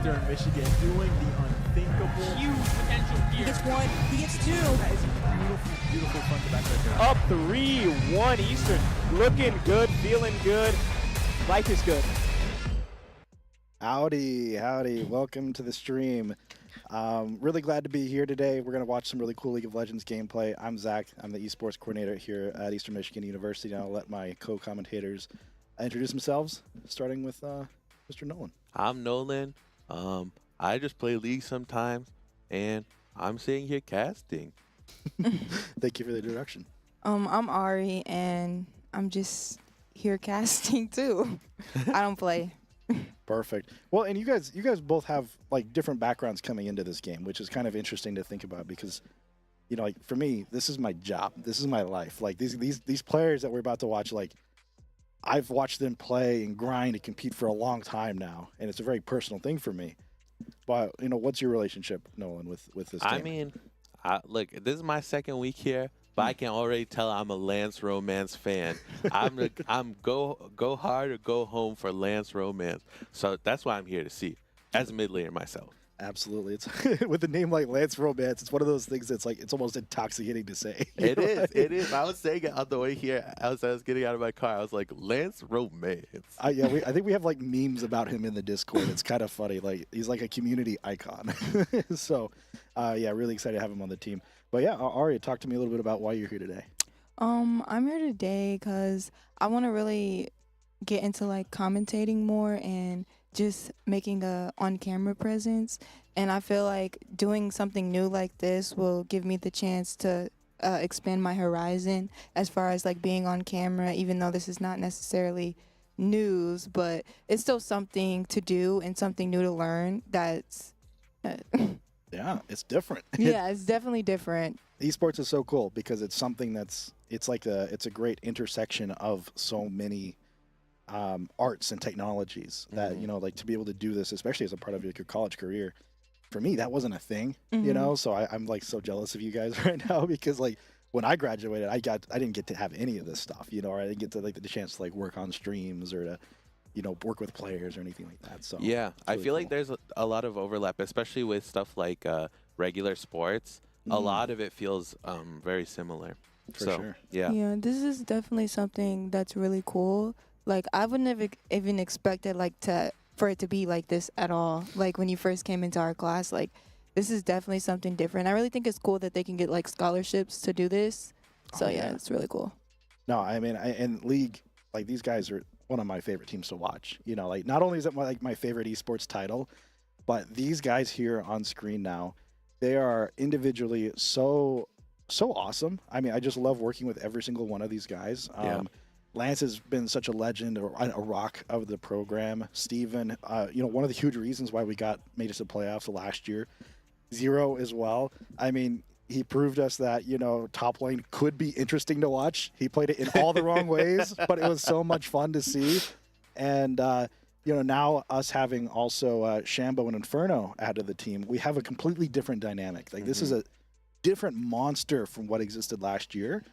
Eastern Michigan doing the unthinkable. Huge potential He here. gets one, he gets two. That is beautiful, beautiful front to back right there. Up 3-1 Eastern. Looking good, feeling good. Life is good. Howdy, howdy. Welcome to the stream. Really glad to be here today. We're going to watch some really cool League of Legends gameplay. I'm Zach. I'm the Esports coordinator here at Eastern Michigan University. And I'll let my co-commentators introduce themselves, starting with Mr. Nolan. I'm Nolan. I just play League sometimes, and I'm sitting here casting. Thank you for the introduction. I'm Ari, and I'm just here casting too. I don't play. Perfect. Well, and you guys both have like different backgrounds coming into this game, which is kind of interesting to think about because, you know, like for me, this is my job. This is my life. Like these players that we're about to watch, like I've watched them play and grind and compete for a long time now, and it's a very personal thing for me. But you know, what's your relationship, Nolan, with this game? I mean, look, this is my second week here, but I can already tell I'm a Lance Romance fan. I'm go hard or go home for Lance Romance. So that's why I'm here to see as a mid laner myself. Absolutely. It's with a name like Lance Romance, it's one of those things that's like it's almost intoxicating to say. It is. It is. I was saying it on the way here as I was getting out of my car. I was like, Lance Romance. Yeah, I think we have like memes about him in the Discord. It's kind of funny. Like he's like a community icon. So, yeah, really excited to have him on the team. But yeah, Ari, talk to me a little bit about why you're here today. I'm here today because I want to really get into like commentating more and just making a on-camera presence. And I feel like doing something new like this will give me the chance to expand my horizon as far as like being on camera, even though this is not necessarily news, but it's still something to do and something new to learn that's Yeah, it's different. yeah, it's definitely different. Esports is so cool because it's something it's a great intersection of so many arts and technologies that, you know, like to be able to do this, especially as a part of like, your college career. For me, that wasn't a thing, you know, so I'm like so jealous of you guys right now because like when I graduated, I didn't get to have any of this stuff, you know, or I didn't get to like the chance to like work on streams or to, you know, work with players or anything like that. So yeah, I really feel cool. like there's a lot of overlap, especially with stuff like regular sports. A lot of it feels very similar. For so, sure. Yeah. Yeah, this is definitely something that's really cool. Like I would never even expected like for it to be like this at all. Like when you first came into our class, like this is definitely something different. I really think it's cool that they can get like scholarships to do this. So yeah, it's really cool. No, I mean, and League, like these guys are one of my favorite teams to watch. You know, like not only is it my favorite esports title, but these guys here on screen now, they are individually so awesome. I mean, I just love working with every single one of these guys. Yeah. Lance has been such a legend, or a rock of the program. Steven, you know, one of the huge reasons why we made it to playoffs last year. Zero as well. I mean, he proved us that, you know, top lane could be interesting to watch. He played it in all the wrong ways, but it was so much fun to see. And, you know, now us having also Shambo and Inferno added to the team, we have a completely different dynamic. Like this is a different monster from what existed last year.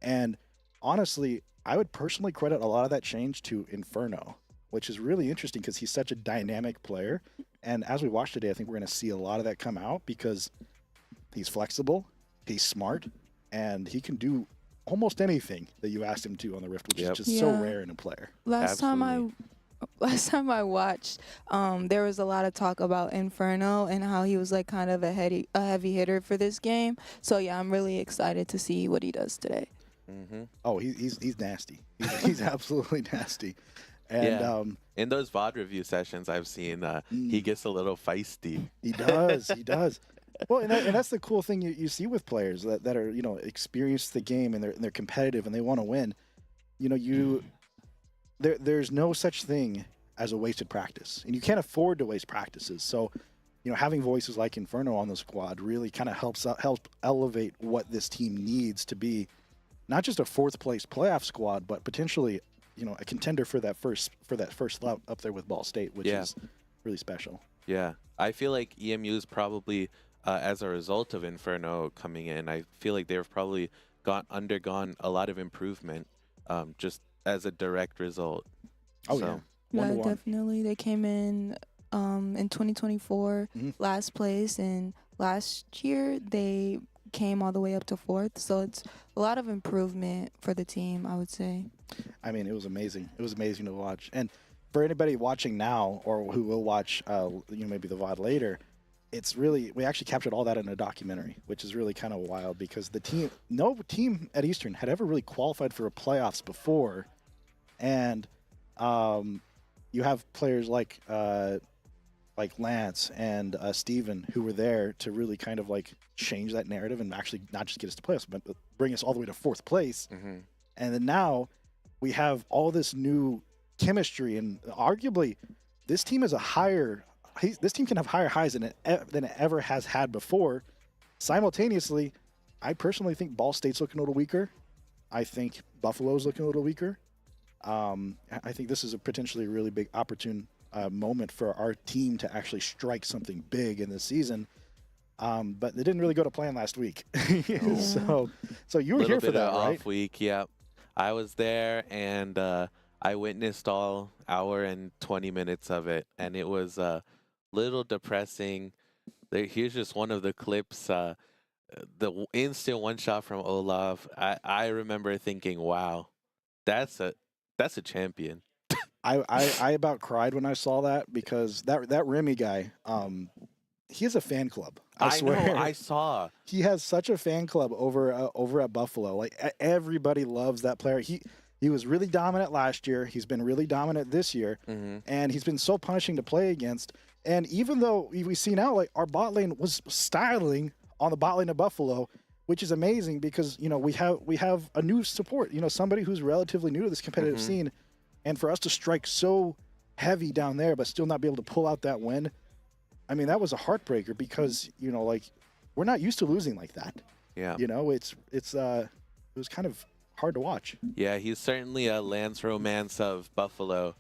And honestly, I would personally credit a lot of that change to Inferno, which is really interesting because he's such a dynamic player. And as we watch today, I think we're going to see a lot of that come out because he's flexible, he's smart, and he can do almost anything that you asked him to on the Rift, which is just so rare in a player. Last time I watched, there was a lot of talk about Inferno and how he was like kind of a heavy hitter for this game. So yeah, I'm really excited to see what he does today. Oh, he's nasty. He's absolutely nasty. And in those VOD review sessions I've seen, he gets a little feisty. He does. He does. Well, and that's the cool thing you see with players that are, you know, experienced the game and they're competitive and they want to win. You know, there's no such thing as a wasted practice, and you can't afford to waste practices. So, you know, having voices like Inferno on the squad really kind of help elevate what this team needs to be, not just a fourth place playoff squad, but potentially, you know, a contender for that first slot up there with Ball State, which is really special. Yeah, I feel like EMU is probably, as a result of Inferno coming in, I feel like they've probably undergone a lot of improvement, just as a direct result. Oh, yeah. Yeah, definitely. They came in in 2024, last place, and last year they came all the way up to 4th. So it's a lot of improvement for the team, I would say. I mean, it was amazing. It was amazing to watch. And for anybody watching now or who will watch, maybe the VOD later, it's really, we actually captured all that in a documentary, which is really kind of wild because no team at Eastern had ever really qualified for a playoffs before. And you have players like Lance and Steven who were there to really kind of like change that narrative and actually not just get us to playoffs, but bring us all the way to 4th place. And then now we have all this new chemistry, and arguably this team is this team can have higher highs than it ever has had before. Simultaneously, I personally think Ball State's looking a little weaker. I think Buffalo's looking a little weaker. I think this is a potentially really big opportune moment for our team to actually strike something big in this season. But it didn't really go to plan last week. So you were here for that, right? Off week, yeah. I was there, and I witnessed all hour and 20 minutes of it, and it was a little depressing. Here's just one of the clips. The instant one shot from Olaf. I remember thinking, "Wow, that's a champion." I about cried when I saw that because that Remy guy, he has a fan club. I swear. know, I saw. He has such a fan club over at Buffalo. Like everybody loves that player. He was really dominant last year. He's been really dominant this year, and he's been so punishing to play against. And even though we see now, like our bot lane was styling on the bot lane of Buffalo, which is amazing because we have a new support. Somebody who's relatively new to this competitive scene, and for us to strike so heavy down there, but still not be able to pull out that win. I mean, that was a heartbreaker because, we're not used to losing like that. Yeah. It was kind of hard to watch. Yeah, he's certainly a Lance Romance of Buffalo.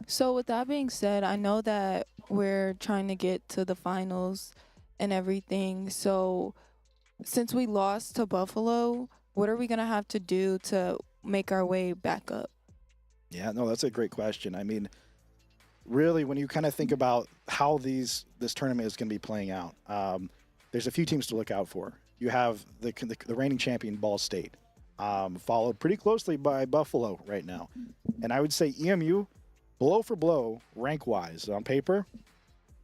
So with that being said, I know that we're trying to get to the finals and everything. So since we lost to Buffalo, what are we going to have to do to make our way back up? Yeah, no, that's a great question. I mean, really, when you kind of think about how this tournament is going to be playing out, there's a few teams to look out for. You have the reigning champion, Ball State, followed pretty closely by Buffalo right now. And I would say EMU, blow for blow, rank-wise, on paper,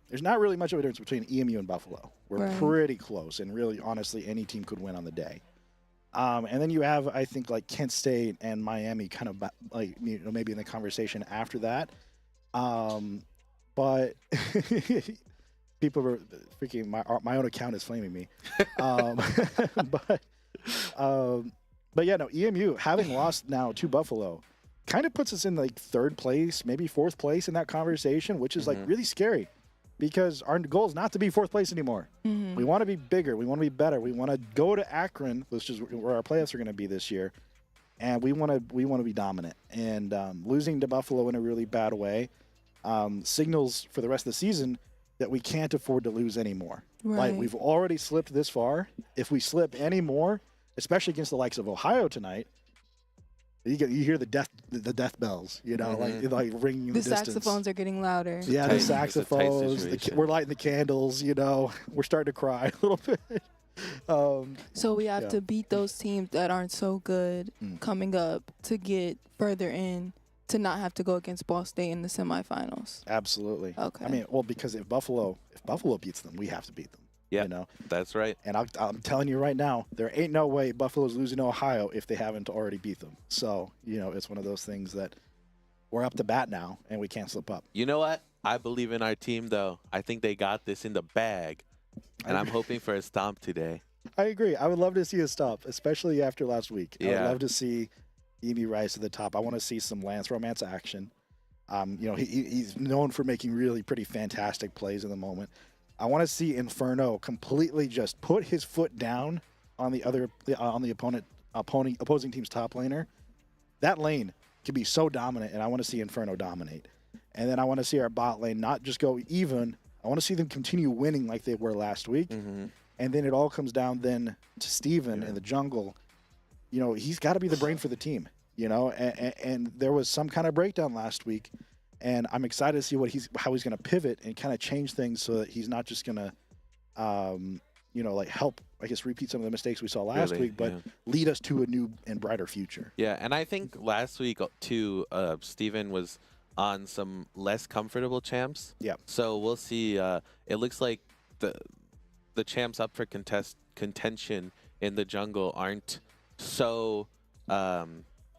there's not really much of a difference between EMU and Buffalo. We're pretty close, and really, honestly, any team could win on the day. And then you have, I think, like Kent State and Miami kind of maybe in the conversation after that. But people were freaking, my own account is flaming me. But yeah, no, EMU having lost now to Buffalo kind of puts us in like 3rd place, maybe 4th place in that conversation, which is like really scary. Because our goal is not to be 4th place anymore. We want to be bigger. We want to be better. We want to go to Akron, which is where our playoffs are going to be this year, and we want to be dominant. And losing to Buffalo in a really bad way signals for the rest of the season that we can't afford to lose anymore. Right. Like we've already slipped this far. If we slip any more, especially against the likes of Ohio tonight, you hear the death bells, like ringing in the distance. The saxophones are getting louder. Yeah, the saxophones. We're lighting the candles. We're starting to cry a little bit. So we have to beat those teams that aren't so good coming up to get further in, to not have to go against Ball State in the semifinals. Absolutely. Okay. I mean, well, because if Buffalo beats them, we have to beat them. Yeah, that's right. And I'm telling you right now, there ain't no way Buffalo's losing to Ohio if they haven't already beat them. So, it's one of those things that we're up to bat now, and we can't slip up. You know what? I believe in our team, though. I think they got this in the bag, and I'm hoping for a stomp today. I agree. I would love to see a stop, especially after last week. Yeah. I would love to see EMU rise to the top. I want to see some Lance Romance action. He's known for making really pretty fantastic plays in the moment. I want to see Inferno completely just put his foot down on the opposing team's top laner. That lane can be so dominant, and I want to see Inferno dominate. And then I want to see our bot lane not just go even. I want to see them continue winning like they were last week. And then it all comes down then to Steven in the jungle. He's got to be the brain for the team. you know, and there was some kind of breakdown last week, and I'm excited to see how he's going to pivot and kind of change things so that he's not just going to, you know, like help, I guess, repeat some of the mistakes we saw last Really, week, but yeah. lead us to a new and brighter future. Yeah, and I think last week too, Steven was on some less comfortable champs. Yeah. So we'll see. It looks like the champs up for contention in the jungle aren't so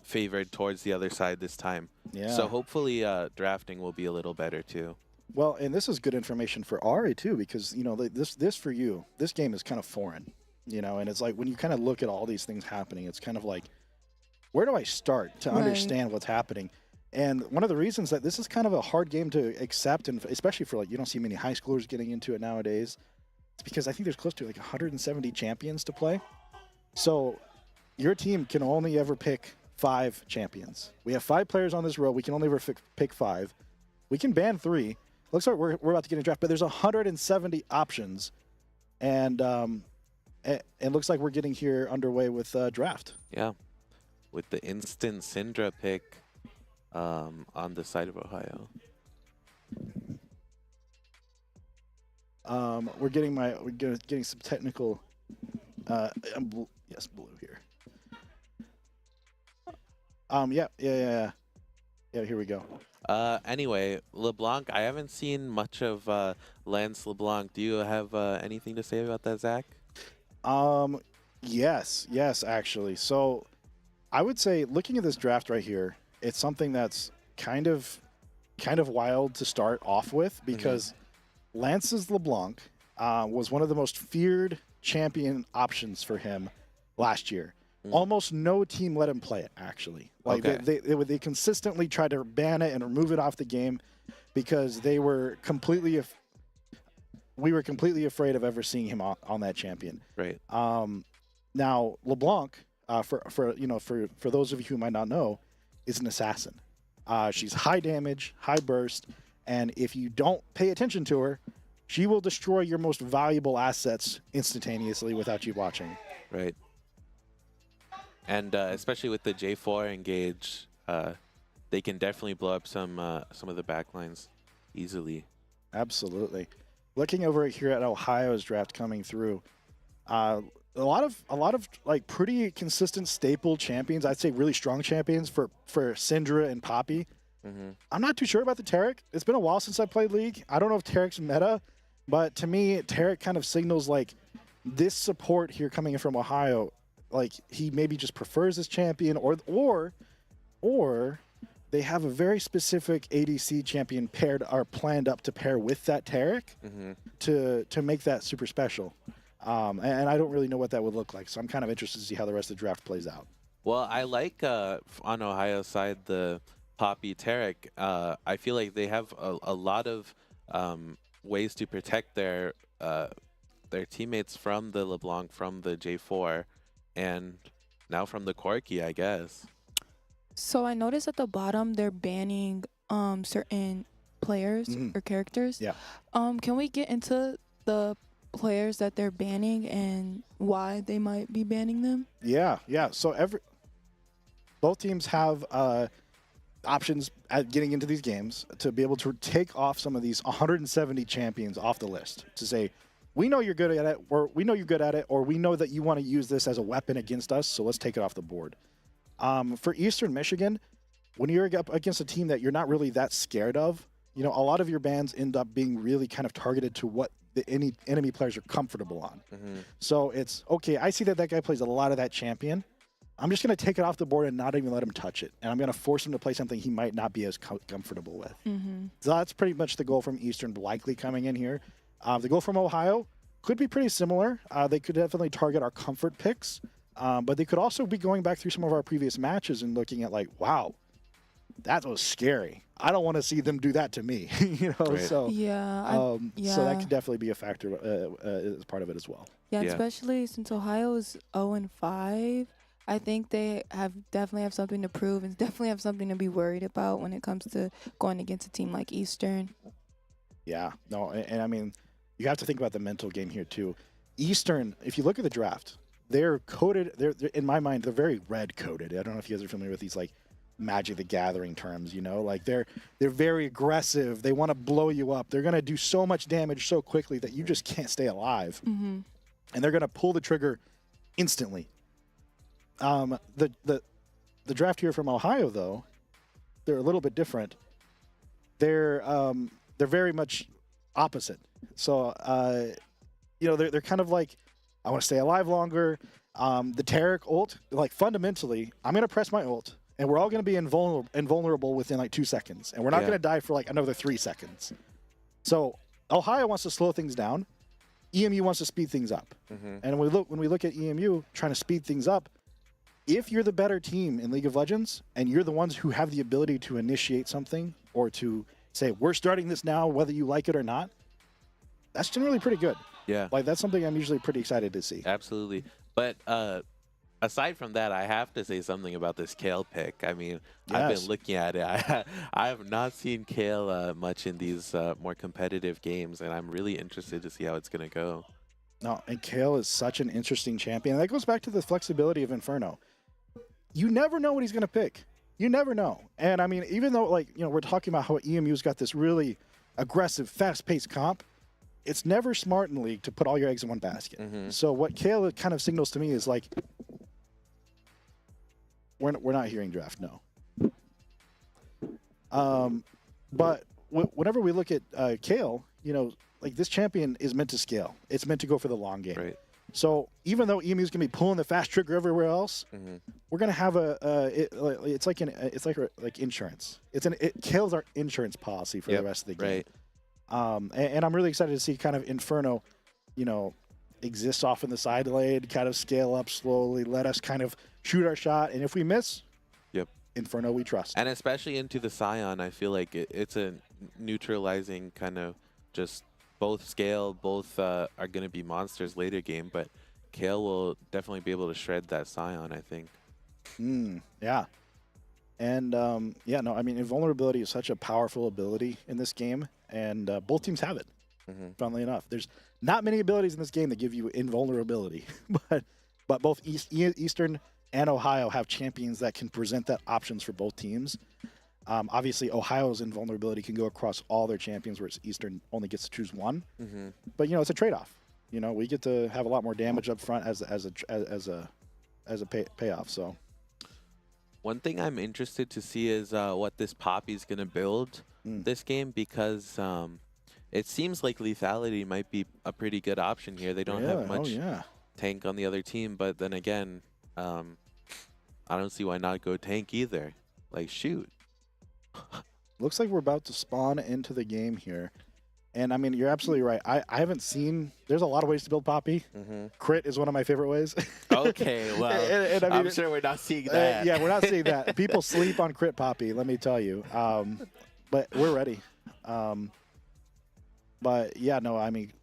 favored towards the other side this time. Yeah. So hopefully drafting will be a little better too. Well, and this is good information for Ari too, because you know this for you, this game is kind of foreign, you know, and it's like when you kind of look at all these things happening, it's kind of like, where do I start to Right. understand what's happening? And one of the reasons that this is kind of a hard game to accept, and especially for like you don't see many high schoolers getting into it nowadays, it's because I think there's close to like 170 champions to play. So your team can only ever pick 5 champions. We have 5 players on this row. We can only ever pick 5. We can ban 3. Looks like we're about to get a draft, but there's 170 options, and it looks like we're getting here underway with draft. Yeah, with the instant Syndra pick on the side of Ohio. We're getting some technical. Yes, blue here. Yeah. Here we go. Anyway, LeBlanc, I haven't seen much of Lance LeBlanc. Do you have anything to say about that, Zach? Yes, actually. So I would say looking at this draft right here, it's something that's kind of wild to start off with because Lance's LeBlanc was one of the most feared champion options for him last year. Almost no team let him play it, actually. Like they consistently tried to ban it and remove it off the game because we were completely afraid of ever seeing him on that champion. Right. Now LeBlanc, for those of you who might not know, is an assassin. She's high damage, high burst, and if you don't pay attention to her, she will destroy your most valuable assets instantaneously without you watching. Right. And especially with the J4 engage, they can definitely blow up some of the backlines easily. Absolutely. Looking over here at Ohio's draft coming through, a lot of like pretty consistent staple champions. I'd say really strong champions for Syndra and Poppy. I'm not too sure about the Tarek. It's been a while since I played League. I don't know if Tarek's meta, but to me, Tarek kind of signals like this support here coming in from Ohio. Like he maybe just prefers this champion, or they have a very specific ADC champion planned up to pair with that Tarek to make that super special. And I don't really know what that would look like, so I'm kind of interested to see how the rest of the draft plays out. Well, I like on Ohio's side the Poppy Tarek. I feel like they have a lot of ways to protect their teammates from the LeBlanc, from the J4. And now from the Corki, I guess. So I noticed at the bottom they're banning certain players or characters. Yeah. Can we get into the players that they're banning and why they might be banning them? Yeah. So both teams have options at getting into these games to be able to take off some of these 170 champions off the list to say, we know you're good at it, or we know you're good at it, or we know that you want to use this as a weapon against us, so let's take it off the board. For Eastern Michigan, when you're up against a team that you're not really that scared of, you know, a lot of your bans end up being really kind of targeted to what the enemy players are comfortable on. So it's, okay, I see that guy plays a lot of that champion. I'm just going to take it off the board and not even let him touch it. And I'm going to force him to play something he might not be as comfortable with. So that's pretty much the goal from Eastern likely coming in here. The goal from Ohio could be pretty similar. They could definitely target our comfort picks, but they could also be going back through some of our previous matches and looking at like, wow, that was scary. I don't want to see them do that to me, you know. Right. So so that could definitely be a factor as part of it as well. Yeah, especially since Ohio is 0-5. I think they definitely have something to prove and definitely have something to be worried about when it comes to going against a team like Eastern. Yeah, no, and I mean, you have to think about the mental game here too. Eastern, if you look at the draft, they're coded. They're in my mind, they're very red coded. I don't know if you guys are familiar with these like Magic the Gathering terms. You know, like they're very aggressive. They want to blow you up. They're gonna do so much damage so quickly that you just can't stay alive. Mm-hmm. And they're gonna pull the trigger instantly. The draft here from Ohio, though, they're a little bit different. They're very much opposite. So you know, they're kind of like, I want to stay alive longer. The Taric ult, like fundamentally, I'm gonna press my ult, and we're all gonna be invulnerable within like 2 seconds, and we're not gonna die for like another 3 seconds. So Ohio wants to slow things down. EMU wants to speed things up. And when we look at EMU trying to speed things up, if you're the better team in League of Legends and you're the ones who have the ability to initiate something or to say, we're starting this now, whether you like it or not, that's generally pretty good. Yeah. Like, that's something I'm usually pretty excited to see. Absolutely. But aside from that, I have to say something about this Kale pick. I mean, I've been looking at it. I have not seen Kale much in these more competitive games, and I'm really interested to see how it's going to go. No, and Kale is such an interesting champion. That goes back to the flexibility of Inferno. You never know what he's going to pick. You never know. And, I mean, even though, like, you know, we're talking about how EMU's got this really aggressive, fast-paced comp, it's never smart in League to put all your eggs in one basket. So what Kale kind of signals to me is, like, we're not hearing draft, no. But whenever we look at Kale, you know, like, this champion is meant to scale. It's meant to go for the long game. Right. So even though EMU's gonna be pulling the fast trigger everywhere else, we're gonna have it's like insurance. Kale's our insurance policy for the rest of the game. Right. And I'm really excited to see kind of Inferno, you know, exist off in the side lane, kind of scale up slowly, let us kind of shoot our shot, and if we miss, Inferno we trust. And especially into the Scion, I feel like it's a neutralizing kind of just both scale, both are going to be monsters later game, but Kale will definitely be able to shred that Scion, I think. Yeah. And, yeah, no, I mean, invulnerability is such a powerful ability in this game, and both teams have it, funnily enough. There's not many abilities in this game that give you invulnerability, but both Eastern and Ohio have champions that can present that options for both teams. Obviously, Ohio's invulnerability can go across all their champions, whereas Eastern only gets to choose one. But, you know, it's a trade-off. You know, we get to have a lot more damage up front as a payoff. So, one thing I'm interested to see is what this Poppy's going to build this game, because it seems like lethality might be a pretty good option here. They don't have much tank on the other team, but then again, I don't see why not go tank either. Like, shoot. Looks like we're about to spawn into the game here. And, I mean, you're absolutely right. I haven't seen... There's a lot of ways to build Poppy. Crit is one of my favorite ways. Okay, well, and I mean, I'm sure we're not seeing that. Yeah, we're not seeing that. People sleep on Crit Poppy, let me tell you. But we're ready. But, yeah, no, I mean...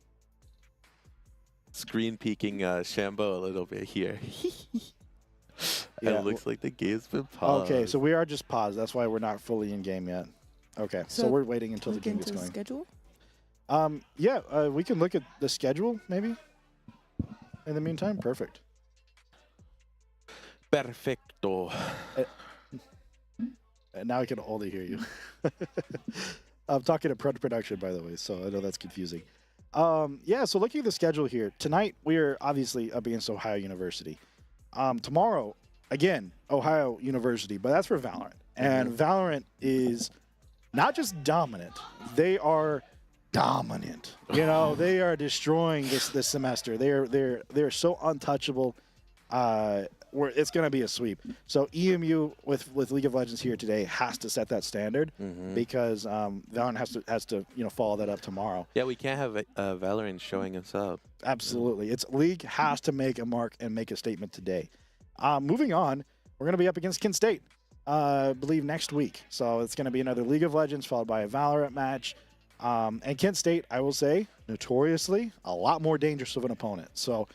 Screen peeking Shambo a little bit here. Yeah, it looks like the game's been paused. Okay, so we are just paused. That's why we're not fully in game yet. Okay, so we're waiting until the game gets going. Schedule? Yeah, we can look at the schedule maybe. In the meantime, perfect. Perfecto. And now I can only hear you. I'm talking to production, by the way, so I know that's confusing. Yeah, so looking at the schedule here, tonight we are obviously up against Ohio University. Tomorrow, again, Ohio University, but that's for Valorant. And Valorant is not just dominant, they are dominant. You know, they are destroying this semester. They're so untouchable. It's going to be a sweep. So EMU with League of Legends here today has to set that standard because Valorant has to follow that up tomorrow. Yeah, we can't have Valorant showing us up. Absolutely. It's League has to make a mark and make a statement today. Moving on, we're going to be up against Kent State, I believe, next week. So it's going to be another League of Legends followed by a Valorant match. And Kent State, I will say, notoriously, a lot more dangerous of an opponent. So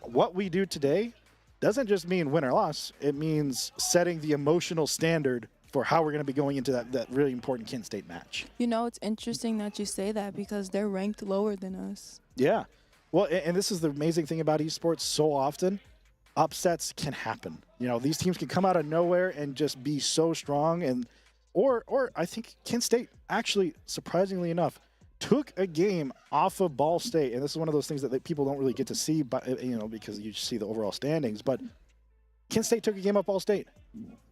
what we do today doesn't just mean win or loss. It means setting the emotional standard for how we're going to be going into that really important Kent State match. You know, it's interesting that you say that because they're ranked lower than us. Yeah. Well, and this is the amazing thing about esports. So often, upsets can happen. You know, these teams can come out of nowhere and just be so strong. And or I think Kent State actually, surprisingly enough, took a game off of Ball State, and this is one of those things that people don't really get to see, but you know, because you see the overall standings. But Kent State took a game off Ball State.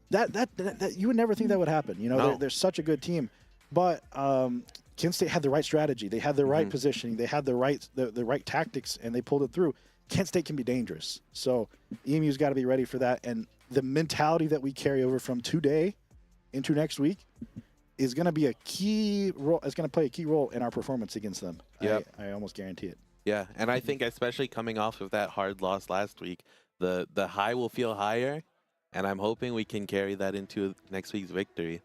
That you would never think that would happen. You know, No. they're such a good team, but Kent State had the right strategy. They had the right positioning. They had the right tactics, and they pulled it through. Kent State can be dangerous, so EMU's got to be ready for that. And the mentality that we carry over from today into next week is going to be a key role. It's going to play a key role in our performance against them. Yep. I almost guarantee it. Yeah, and I think especially coming off of that hard loss last week, the high will feel higher, and I'm hoping we can carry that into next week's victory.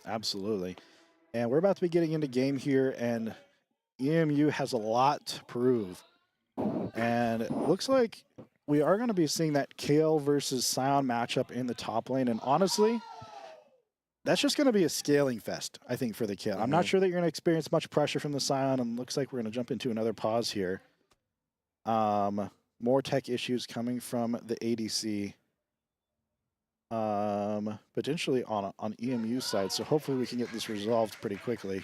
Absolutely. And we're about to be getting into game here, and EMU has a lot to prove. And it looks like we are going to be seeing that Kale versus Scion matchup in the top lane. And honestly, that's just going to be a scaling fest, I think, for the Kale. I'm not sure that you're going to experience much pressure from the Scion, and looks like we're going to jump into another pause here. More tech issues coming from the ADC. Potentially on EMU side, so hopefully we can get this resolved pretty quickly.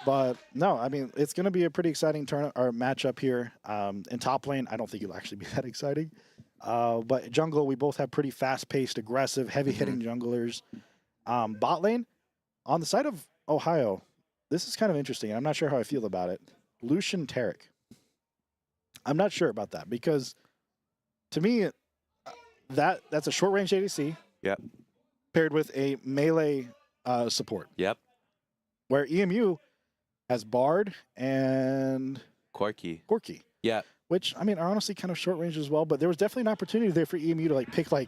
But no, I mean, it's going to be a pretty exciting matchup here. In top lane, I don't think it'll actually be that exciting. But jungle, we both have pretty fast-paced, aggressive, heavy-hitting junglers. Bot lane, on the side of Ohio, this is kind of interesting. I'm not sure how I feel about it. Lucian Tarek. I'm not sure about that because, to me, that's a short-range ADC. Yep. Paired with a melee support. Yep. Where EMU has Bard and Corky. Yeah. Which, I mean, are honestly kind of short range as well, but there was definitely an opportunity there for EMU to pick a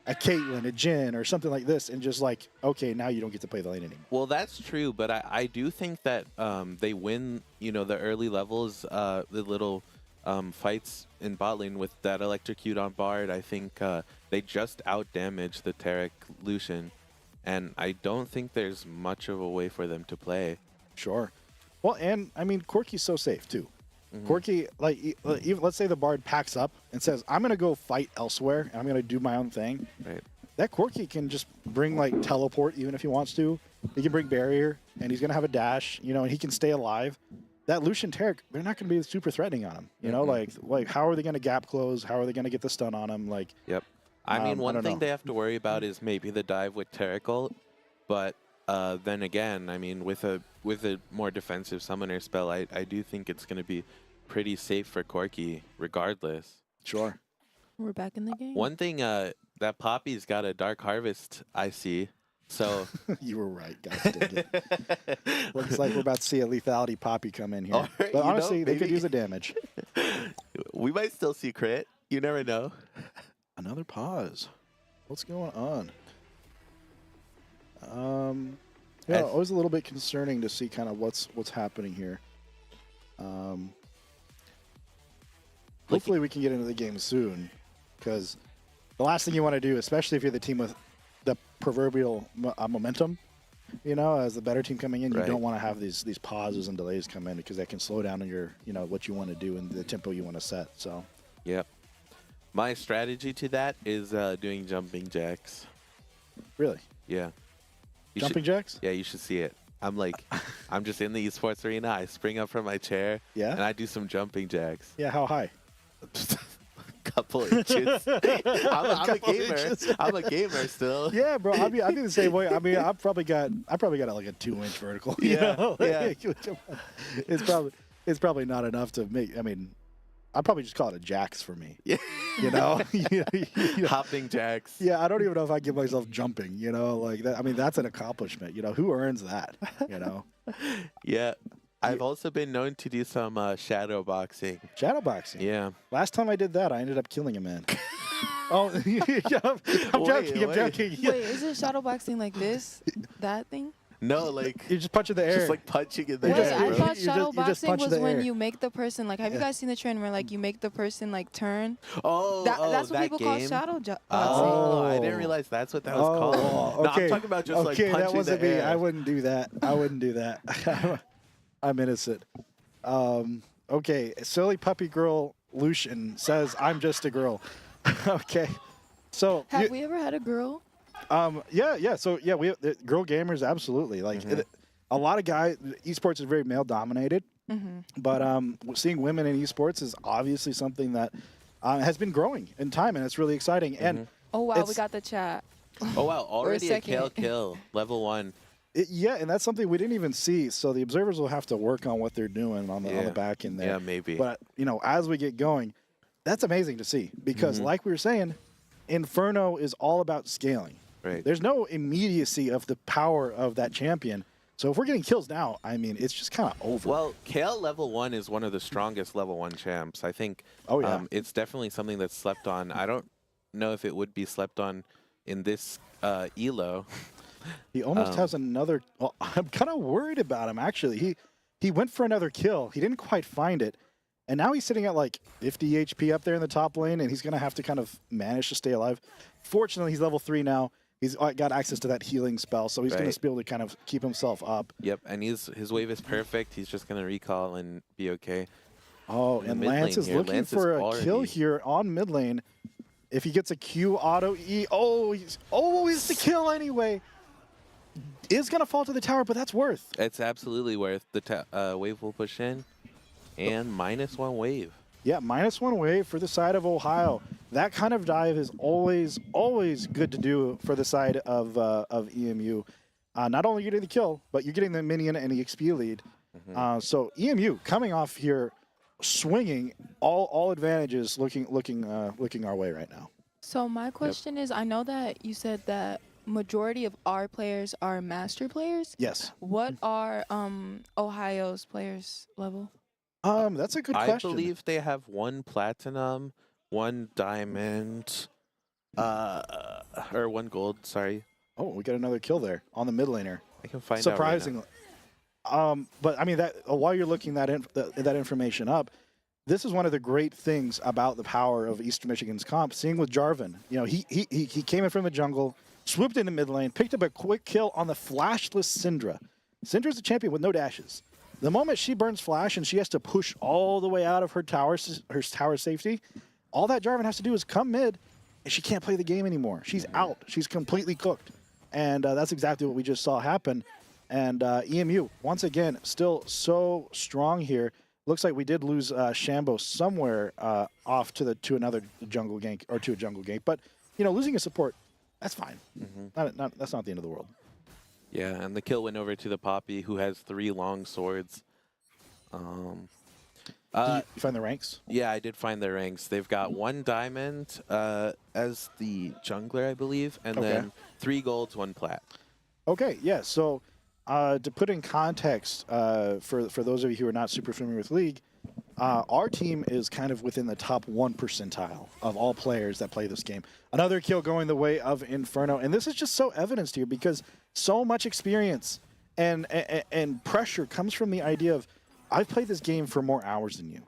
Caitlyn, a Jhin, or something like this, and just okay, now you don't get to play the lane anymore. Well, that's true, but I do think that they win, the early levels, the little fights in bot lane with that electrocute on Bard. I think they just out-damage the Tarek Lucian, and I don't think there's much of a way for them to play. Sure. Well, and, I mean, Corky's so safe, too. Corky, even, let's say the Bard packs up and says, I'm going to go fight elsewhere, and I'm going to do my own thing. Right. That Corky can just bring, teleport, even if he wants to. He can bring barrier, and he's going to have a dash, and he can stay alive. That Lucian Tarek, they're not going to be super threatening on him. You know, how are they going to gap close? How are they going to get the stun on him? Yep. I mean, one thing know. they have to worry about is maybe the dive with Tarek ult, but then again, I mean, with a more defensive summoner spell, I do think it's going to be pretty safe for Corky regardless. Sure. We're back in the game. One thing, that Poppy's got a Dark Harvest, I see. So You were right, guys. Looks like we're about to see a lethality Poppy come in here. All right, but honestly, they could maybe. use the damage. we might still see crit. You never know. Another pause. What's going on? Always a little bit concerning to see kind of what's happening here. Hopefully we can get into the game soon, because the last thing you want to do, especially if you're the team with the proverbial momentum, as the better team coming in, you Right. don't want to have these pauses and delays come in, because that can slow down your what you want to do and the tempo you want to set. So Yep. My strategy to that is doing jumping jacks. really, Yeah. You jumping should, jacks. Yeah, you should see it. I'm just in the esports arena. I spring up from my chair. Yeah? And I do some jumping jacks. Yeah, how high? Couple inches. I'm a Couple gamer. inches. I'm a gamer still. Yeah, bro. I'd be the same way. I mean, I probably got a 2-inch vertical. Yeah, yeah. It's probably not enough to make. I mean, I'd probably just call it a jacks for me. Yeah. Hopping jacks. Yeah, I don't even know if I give myself jumping. That. I mean, that's an accomplishment. Who earns that? Yeah. I've also been known to do some shadow boxing. Shadow boxing. Yeah. Last time I did that, I ended up killing a man. Oh, yeah, I'm joking. I'm joking. Yeah. Wait, is it shadow boxing like this? That thing? No, You just punch in the air. just punching in the Wait, air. I bro. thought You shadow just boxing punch was the when air. you make the person have you guys seen the trend where you make the person turn? Oh, That's what that people call game? shadow boxing. Oh, I Oh. didn't realize that's what that was called. No, okay. I'm talking about just okay, punching that wasn't the me. air. I wouldn't do that. I'm innocent. Okay, Silly Puppy Girl Lucian says, "I'm just a girl." Okay. So Have we ever had a girl? yeah. So yeah, we the girl gamers absolutely like a lot of guys. Esports is very male dominated, but seeing women in esports is obviously something that has been growing in time, and it's really exciting. And Oh wow, we it's- got the chat. Oh wow, already a second. kill, level 1. yeah, and that's something we didn't even see. So the observers will have to work on what they're doing on the back end there. Yeah, maybe. But as we get going, that's amazing to see because, like we were saying, Inferno is all about scaling. Right. There's no immediacy of the power of that champion. So if we're getting kills now, I mean, it's just kind of over. Well, Kale level 1 is one of the strongest level 1 champs. I think it's definitely something that's slept on. I don't know if it would be slept on in this ELO. He almost has another. Well, I'm kind of worried about him, actually. He went for another kill. He didn't quite find it. And now he's sitting at like 50 HP up there in the top lane, and he's going to have to kind of manage to stay alive. Fortunately, he's level 3 now. He's got access to that healing spell, so he's going to be able to kind of keep himself up. Yep, and his wave is perfect. He's just going to recall and be okay. Oh, and Lance is looking for a kill here on mid lane. If he gets a Q auto E, he's the kill anyway. Is going to fall to the tower, but that's worth. It's absolutely worth. The wave will push in, and -1 wave. Yeah, -1 wave for the side of Ohio. That kind of dive is always good to do for the side of EMU. Not only are you getting the kill, but you're getting the minion and the XP lead. So EMU coming off here, swinging all advantages, looking our way right now. So my question is, I know that you said that majority of our players are master players. Yes. What are Ohio's players level? That's a good question. I believe they have 1 platinum, 1 diamond, or 1 gold. Sorry. Oh, we got another kill there on the mid laner. I can find surprisingly. Out right But I mean that while you're looking that information up, this is one of the great things about the power of Eastern Michigan's comp. Seeing with Jarvan, he came in from the jungle, swooped into mid lane, picked up a quick kill on the flashless Syndra. Syndra's a champion with no dashes. The moment she burns flash and she has to push all the way out of her tower safety, all that Jarvan has to do is come mid, and she can't play the game anymore. She's out. She's completely cooked. And that's exactly what we just saw happen. And EMU, once again, still so strong here. Looks like we did lose Shambo somewhere off to another jungle gank or to a jungle gank. But, losing a support, that's fine. That's not the end of the world. Yeah, and the kill went over to the Poppy, who has 3 long swords. Did you find the ranks? Yeah, I did find their ranks. They've got 1 diamond as the jungler, I believe, and then 3 golds, 1 plat. Okay, yeah. So to put in context for those of you who are not super familiar with League, our team is kind of within the top 1 percentile of all players that play this game. Another kill going the way of Inferno, and this is just so evidenced here because so much experience and pressure comes from the idea of, I've played this game for more hours than you.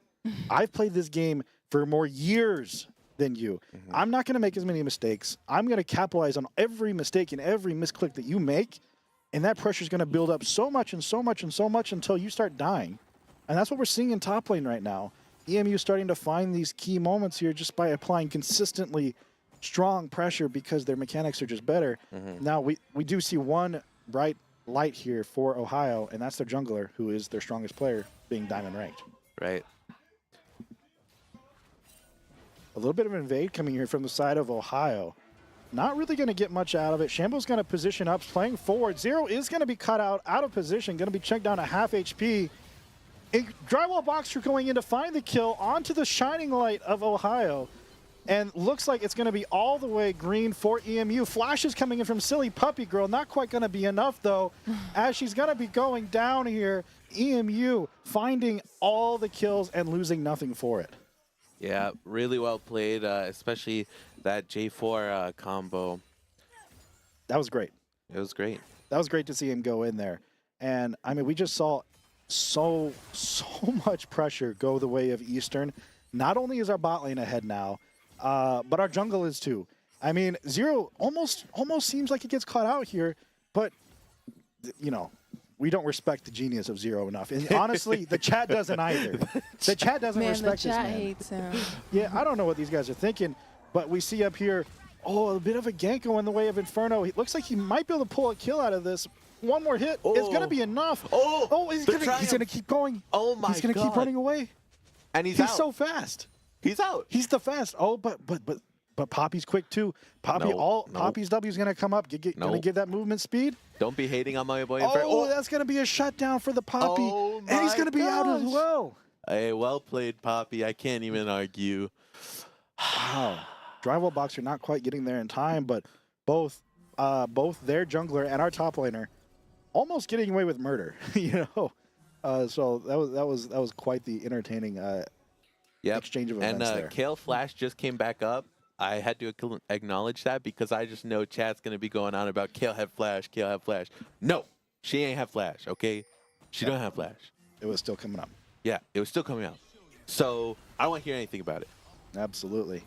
I've played this game for more years than you. I'm not going to make as many mistakes. I'm going to capitalize on every mistake and every misclick that you make, and that pressure is going to build up so much and so much and so much until you start dying. And that's what we're seeing in top lane right now. EMU starting to find these key moments here just by applying consistently strong pressure because their mechanics are just better. Now, we do see one bright light here for Ohio, and that's their jungler, who is their strongest player, being diamond ranked. Right. A little bit of an invade coming here from the side of Ohio. Not really going to get much out of it. Shambo's going to position up, playing forward. Zero is going to be cut out of position, going to be checked down to half HP. A drywall boxer going in to find the kill onto the shining light of Ohio. And looks like it's going to be all the way green for EMU. Flash is coming in from Silly Puppy Girl. Not quite going to be enough, though, as she's going to be going down here. EMU finding all the kills and losing nothing for it. Yeah, really well played, especially that J4 combo. That was great. It was great. That was great to see him go in there. And, I mean, we just saw so much pressure go the way of Eastern. Not only is our bot lane ahead now, but our jungle is too. I mean, Zero almost seems like he gets caught out here, but, we don't respect the genius of Zero enough. And honestly, the chat doesn't either. The chat doesn't Man, the respect this chat man. hates him. Yeah, I don't know what these guys are thinking, but we see up here, a bit of a Genko in the way of Inferno. It looks like he might be able to pull a kill out of this. One more hit is going to be enough. He's going to keep going. Oh my He's going to keep running away. And he's out. so fast. He's out. He's the fast. Oh, but Poppy's quick too. Poppy's W is gonna come up. Gonna get that movement speed. Don't be hating on my boy. Oh, That's gonna be a shutdown for the Poppy, and he's gonna be out as well. Hey, well played, Poppy. I can't even argue. Wow, Drywall Box are not quite getting there in time, but both their jungler and our top laner almost getting away with murder. So that was quite the entertaining exchange of events there. And Kale Flash just came back up. I had to acknowledge that because I just know chat's going to be going on about Kale have Flash, Kale have Flash. No, she ain't have Flash, okay? She don't have Flash. It was still coming up. Yeah, it was still coming out. So I don't want to hear anything about it. Absolutely.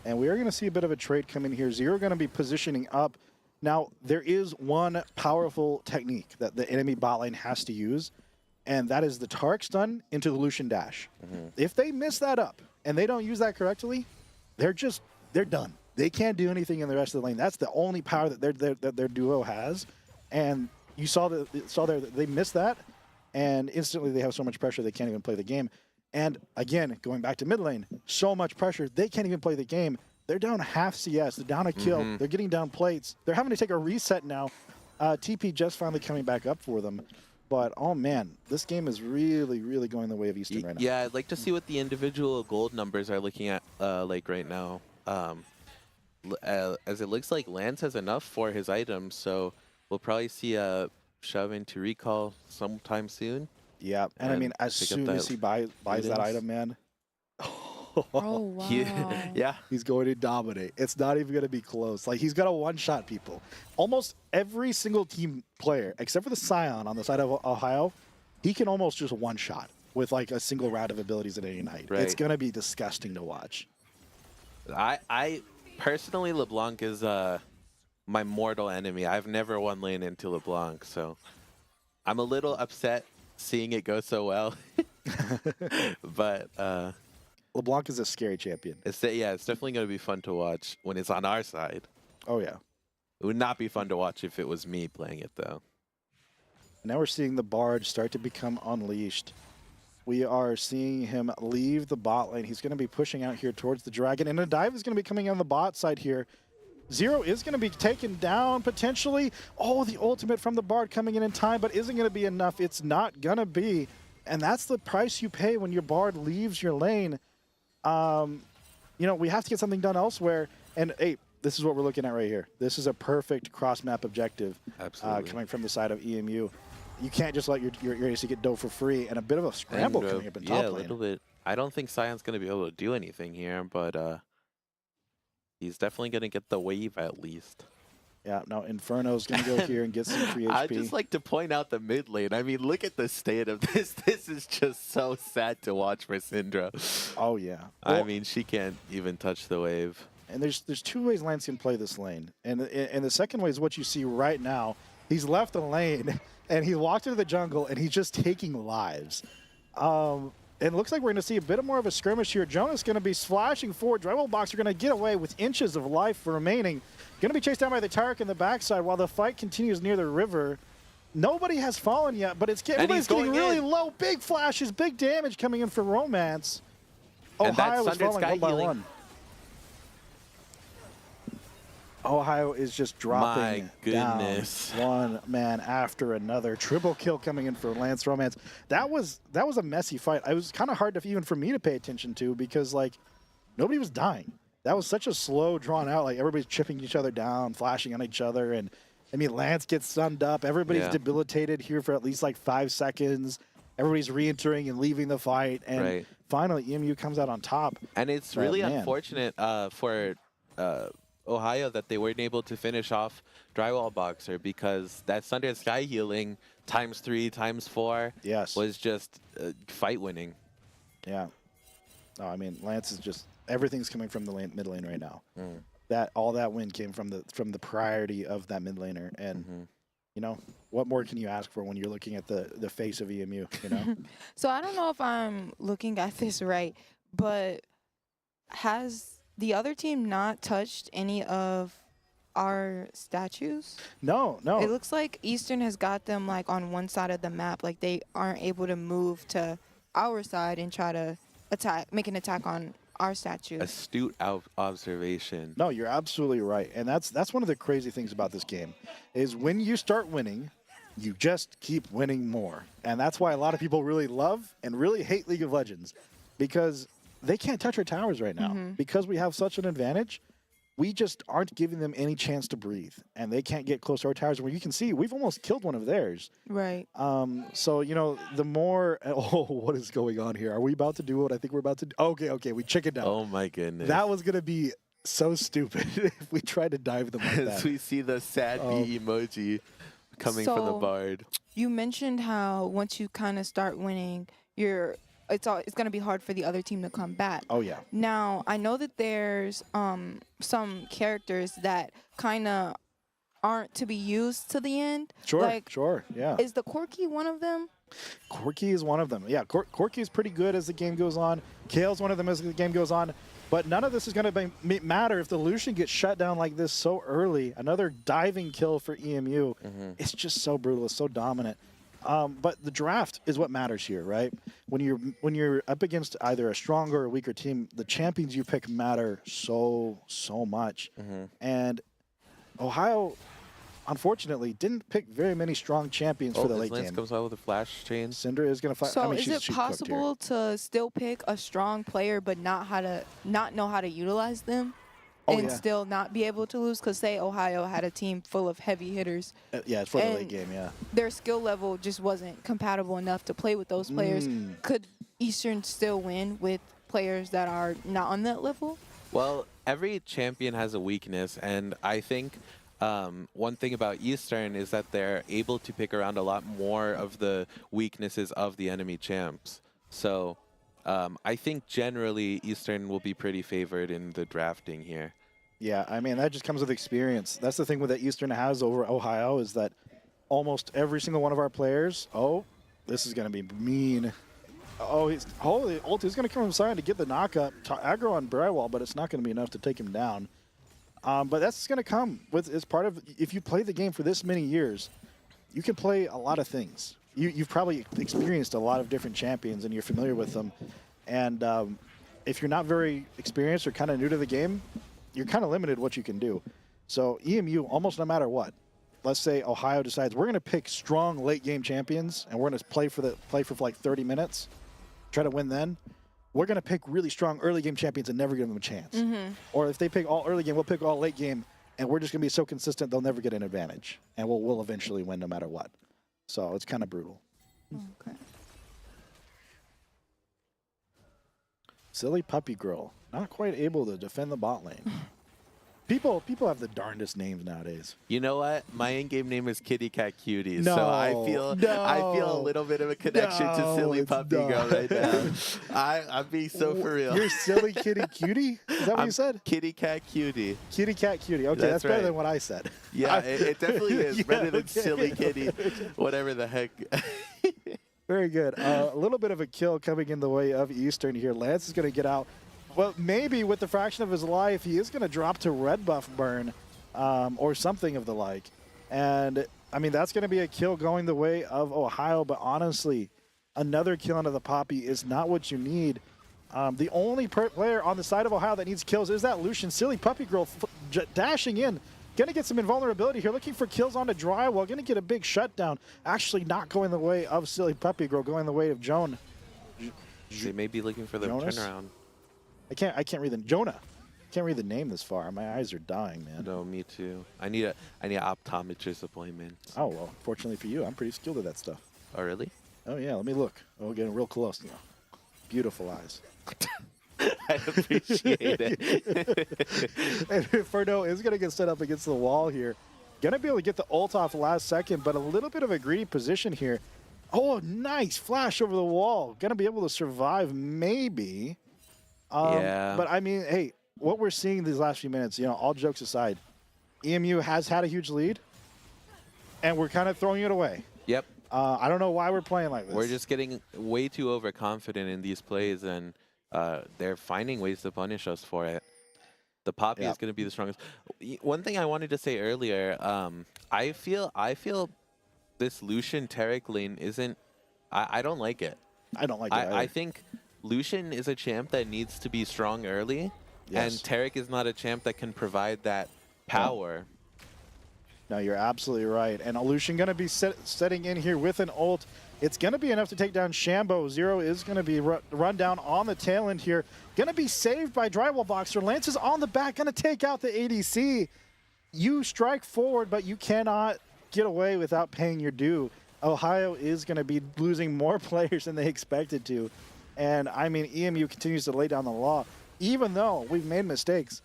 And we are going to see a bit of a trade come in here. Zero going to be positioning up. Now, there is one powerful technique that the enemy bot lane has to use, and that is the Tark stun into the Lucian dash. If they miss that up and they don't use that correctly, they're done. They can't do anything in the rest of the lane. That's the only power that their duo has. And you saw there they missed that, and instantly they have so much pressure they can't even play the game. And again, going back to mid lane, so much pressure they can't even play the game. They're down half CS. They're down a kill. They're getting down plates. They're having to take a reset now. TP just finally coming back up for them. But, oh, man, this game is really, really going the way of Eastern right now. Yeah, I'd like to see what the individual gold numbers are looking at right now. As it looks like Lance has enough for his items, so we'll probably see a shove into recall sometime soon. Yeah, and I mean, as soon as he buys that item, man. Oh, wow. Yeah. He's going to dominate. It's not even going to be close. Like, he's going to one-shot people. Almost every single team player, except for the Scion on the side of Ohio, he can almost just one-shot with, like, a single round of abilities at any night. Right. It's going to be disgusting to watch. I personally, LeBlanc is my mortal enemy. I've never won lane into LeBlanc, so I'm a little upset seeing it go so well. But LeBlanc is a scary champion. it's definitely going to be fun to watch when it's on our side. Oh, yeah. It would not be fun to watch if it was me playing it, though. Now we're seeing the Bard start to become unleashed. We are seeing him leave the bot lane. He's going to be pushing out here towards the Dragon, and a dive is going to be coming on the bot side here. Zero is going to be taken down potentially. Oh, the ultimate from the Bard coming in time, but isn't going to be enough. It's not going to be, and that's the price you pay when your Bard leaves your lane. We have to get something done elsewhere, and hey, this is what we're looking at right here. This is a perfect cross-map objective. Absolutely. Coming from the side of EMU. You can't just let your AC get dough for free, and a bit of a scramble coming up in top lane. Yeah, a little bit. I don't think Sion's going to be able to do anything here, but he's definitely going to get the wave at least. Yeah, now Inferno's going to go here and get some free HP. I'd just like to point out the mid lane. I mean, look at the state of this. This is just so sad to watch for Syndra. Oh, yeah. I mean, she can't even touch the wave. And there's two ways Lance can play this lane. And the second way is what you see right now. He's left the lane, and he walked into the jungle, and he's just taking lives. It looks like we're going to see a bit more of a skirmish here. Jonas going to be splashing forward. Drywall Box are going to get away with inches of life remaining. Going to be chased down by the Tarek in the backside while the fight continues near the river. Nobody has fallen yet, but everybody's getting really low. Big flashes, big damage coming in for Romance. Ohio is falling one by one. Ohio is just dropping down one man after another. Triple kill coming in for Lance Romance. That was a messy fight. It was kind of hard even for me to pay attention to because like nobody was dying. That was such a slow, drawn out. Like everybody's chipping each other down, flashing on each other, and I mean Lance gets stunned up. Everybody's debilitated here for at least like 5 seconds. Everybody's re-entering and leaving the fight, and finally EMU comes out on top. And it's really unfortunate for Ohio that they weren't able to finish off Drywall Boxer because that Sunday Sky healing ×3, ×4 was just fight winning. Yeah. Oh, I mean, Lance is just everything's coming from the mid lane right now. All that win came from the priority of that mid laner, and you know, what more can you ask for when you're looking at the face of EMU, you know? So I don't know if I'm looking at this right, but has the other team not touched any of our statues? No, It no. looks like Eastern has got them like on one side of the map, like they aren't able to move to our side and try to make an attack on our statue. Astute observation. No, you're absolutely right. And that's one of the crazy things about this game is when you start winning, you just keep winning more. And that's why a lot of people really love and really hate League of Legends because they can't touch our towers right now. Because we have such an advantage, we just aren't giving them any chance to breathe. And they can't get close to our towers. Where you can see, we've almost killed one of theirs. Right. So, you know, the more... Oh, what is going on here? Are we about to do what I think we're about to do? Okay, we chickened out. Oh my goodness. That was going to be so stupid if we tried to dive them like As that. we see the sad bee emoji coming from the So- Bard. You mentioned how once you kind of start winning, it's going to be hard for the other team to come back. Oh, yeah. Now, I know that there's some characters that kind of aren't to be used to the end. Sure, Like, sure, yeah. is the Corky one of them? Corky is one of them. Yeah, Corky is pretty good as the game goes on. Kale's one of them as the game goes on. But none of this is going to matter if the Lucian gets shut down like this so early. Another diving kill for EMU. It's just so brutal. It's so dominant. But the draft is what matters here, right? When you're up against either a stronger or weaker team, the champions you pick matter so much. And Ohio, unfortunately, didn't pick very many strong champions for the late Lance game. comes out with a flash chain. Cinder is going to fight. So I mean, is she's it cooked here. possible to still pick a strong player but not know how to utilize them? Oh, and yeah. still not be able to lose? Because say Ohio had a team full of heavy hitters. Yeah, it's for the late and game, yeah. Their skill level just wasn't compatible enough to play with those players. Could Eastern still win with players that are not on that level? Well, every champion has a weakness, and I think one thing about Eastern is that they're able to pick around a lot more of the weaknesses of the enemy champs. So I think generally Eastern will be pretty favored in the drafting here. Yeah, I mean, that just comes with experience. That's the thing that Eastern has over Ohio is that almost every single one of our players, oh, this is going to be mean. Oh, holy ult is going to come from side to get the knockup, to aggro on Brywall, but it's not going to be enough to take him down. But that's going to come with, it's part of, if you play the game for this many years, you can play a lot of things. You've probably experienced a lot of different champions and you're familiar with them. And if you're not very experienced or kind of new to the game, you're kind of limited what you can do. So EMU, almost no matter what, let's say Ohio decides we're going to pick strong late game champions and we're going to play for like 30 minutes, try to win then. We're going to pick really strong early game champions and never give them a chance. Or if they pick all early game, we'll pick all late game and we're just going to be so consistent they'll never get an advantage. And we'll eventually win no matter what. So it's kind of brutal. Okay. Silly Puppy Girl, not quite able to defend the bot lane. People have the darndest names nowadays. You know what? My in-game name is Kitty Cat Cutie, No, so I feel a little bit of a connection to Silly it's Puppy Girl not. right now. I'm being so for real. You're Silly Kitty Cutie? Is that what you said? Kitty Cat Cutie. Kitty Cat Cutie. Okay, That's that's better right. than what I said. Yeah, it definitely is. Yeah, Better than okay. Silly Kitty, whatever the heck. Very good. A little bit of a kill coming in the way of Eastern here. Lance is going to get out. Well, maybe with the fraction of his life, he is going to drop to red buff burn or something of the like. And, I mean, that's going to be a kill going the way of Ohio. But honestly, another kill into the Poppy is not what you need. The only player on the side of Ohio that needs kills is that Lucian. Silly Puppy Girl dashing in. Going to get some invulnerability here. Looking for kills onto Drywall. Going to get a big shutdown. Actually not going the way of Silly Puppy Girl. Going the way of Joan. They may be looking for the Jonas? turnaround. I can't read the Jonah. Can't read the name this far. My eyes are dying, man. No, me too. I need an optometrist appointment. Oh well, fortunately for you, I'm pretty skilled at that stuff. Oh, really? Oh yeah, let me look. Oh, getting real close. You know. Beautiful eyes. I appreciate it. And Inferno is gonna get set up against the wall here. Gonna be able to get the ult off last second, but a little bit of a greedy position here. Oh, nice flash over the wall. Gonna be able to survive, maybe. Yeah. But I mean, hey, what we're seeing these last few minutes, you know, all jokes aside, EMU has had a huge lead. and we're kind of throwing it away. Yep. I don't know why we're playing like this. We're just getting way too overconfident in these plays, and they're finding ways to punish us for it. The Poppy is going to be the strongest. One thing I wanted to say earlier, I feel this Lucian Tarek lane isn't. I don't like it. I don't like it either. I think Lucian is a champ that needs to be strong early, Yes. and Tarek is not a champ that can provide that power. No, you're absolutely right. And Lucian going to be setting in here with an ult. It's going to be enough to take down Shambo. Zero is going to be run down on the tail end here. Going to be saved by Drywall Boxer. Lance is on the back, going to take out the ADC. You strike forward, but you cannot get away without paying your due. Ohio is going to be losing more players than they expected to. And, I mean, EMU continues to lay down the law. Even though we've made mistakes,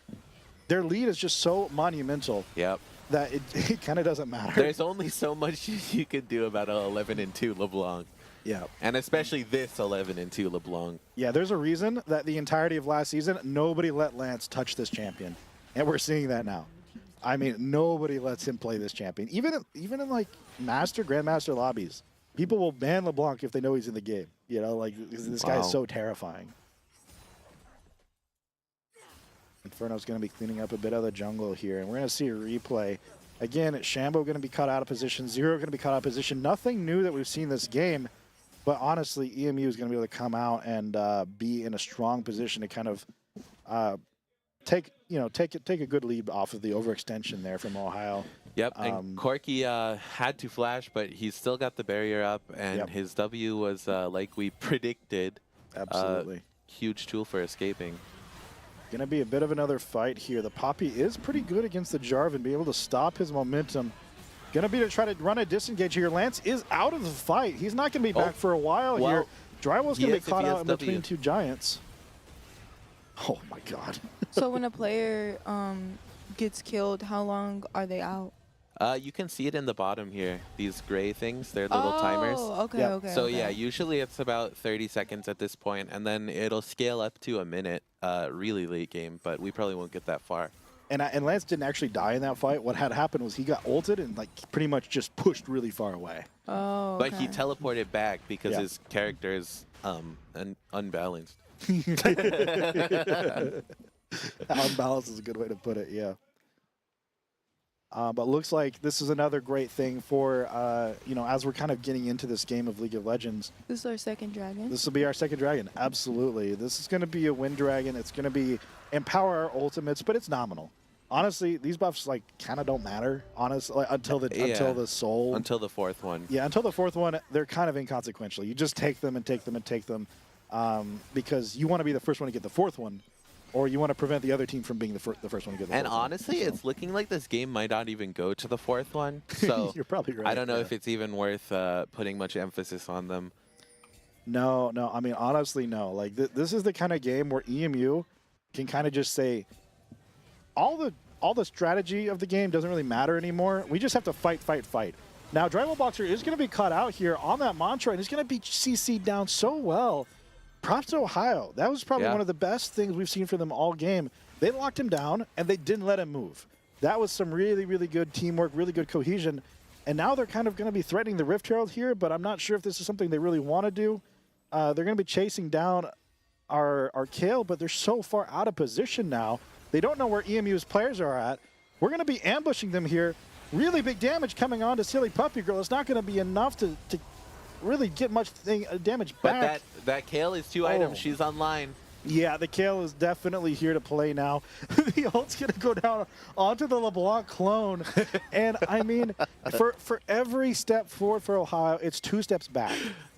their lead is just so monumental. Yep. That it kind of doesn't matter. There's only so much you could do about an 11-2 LeBlanc. Yeah. And especially this 11-2 LeBlanc. Yeah, there's a reason that the entirety of last season, nobody let Lance touch this champion. And we're seeing that now. I mean, nobody lets him play this champion. Even in like Grandmaster lobbies, people will ban LeBlanc if they know he's in the game. You know, like, this guy is so terrifying. Inferno's going to be cleaning up a bit of the jungle here, and we're going to see a replay. Again, Shambo going to be cut out of position, Zero going to be cut out of position. Nothing new that we've seen this game, but honestly, EMU is going to be able to come out and be in a strong position to kind of take a good lead off of the overextension there from Ohio. Yep, and Corky had to flash, but he's still got the barrier up, and his W was like we predicted. Absolutely. Huge tool for escaping. Going to be a bit of another fight here. The Poppy is pretty good against the Jarvan, be able to stop his momentum. Going to be to try to run a disengage here. Lance is out of the fight. He's not going to be back for a while here. Drywall's going to be caught out in between two giants. Oh my god. So when a player gets killed, how long are they out? You can see it in the bottom here. These gray things, they're little timers. Oh, okay, Yeah. okay. So okay. yeah, usually it's about 30 seconds at this point, and then it'll scale up to a minute really late game, but we probably won't get that far. And Lance didn't actually die in that fight. What had happened was he got ulted and like pretty much just pushed really far away. Oh, okay. But he teleported back because Yeah. his character is unbalanced. Unbalanced is a good way to put it, yeah. But looks like this is another great thing for, as we're kind of getting into this game of League of Legends. This is our second dragon. This will be our second dragon, absolutely. This is going to be a wind dragon. It's going to be empower our ultimates, but it's nominal. Honestly, these buffs like kind of don't matter, honestly, until the soul. Until the fourth one. Yeah, until the fourth one, they're kind of inconsequential. You just take them and take them and take them because you want to be the first one to get the fourth one, or you want to prevent the other team from being the first one to get the fourth one. And honestly, it's looking like this game might not even go to the fourth one. So you're probably right. I don't know if it's even worth putting much emphasis on them. No. I mean, honestly, no. Like this is the kind of game where EMU can kind of just say, all the strategy of the game doesn't really matter anymore. We just have to fight. Now, Drywall Boxer is going to be caught out here on that mantra, and he's going to be CC'd down so well. Props to Ohio. That was probably one of the best things we've seen from them all game. They locked him down, and they didn't let him move. That was some really, really good teamwork, really good cohesion. And now they're kind of going to be threatening the Rift Herald here, but I'm not sure if this is something they really want to do. They're going to be chasing down our Kale, but they're so far out of position now. They don't know where EMU's players are at. We're going to be ambushing them here. Really big damage coming on to Silly Puppy Girl. It's not going to be enough to really get much damage back. But that Kale is 2 items. She's online. Yeah, the Kale is definitely here to play now. The ult's going to go down onto the LeBlanc clone. And, I mean, for every step forward for Ohio, it's 2 steps back.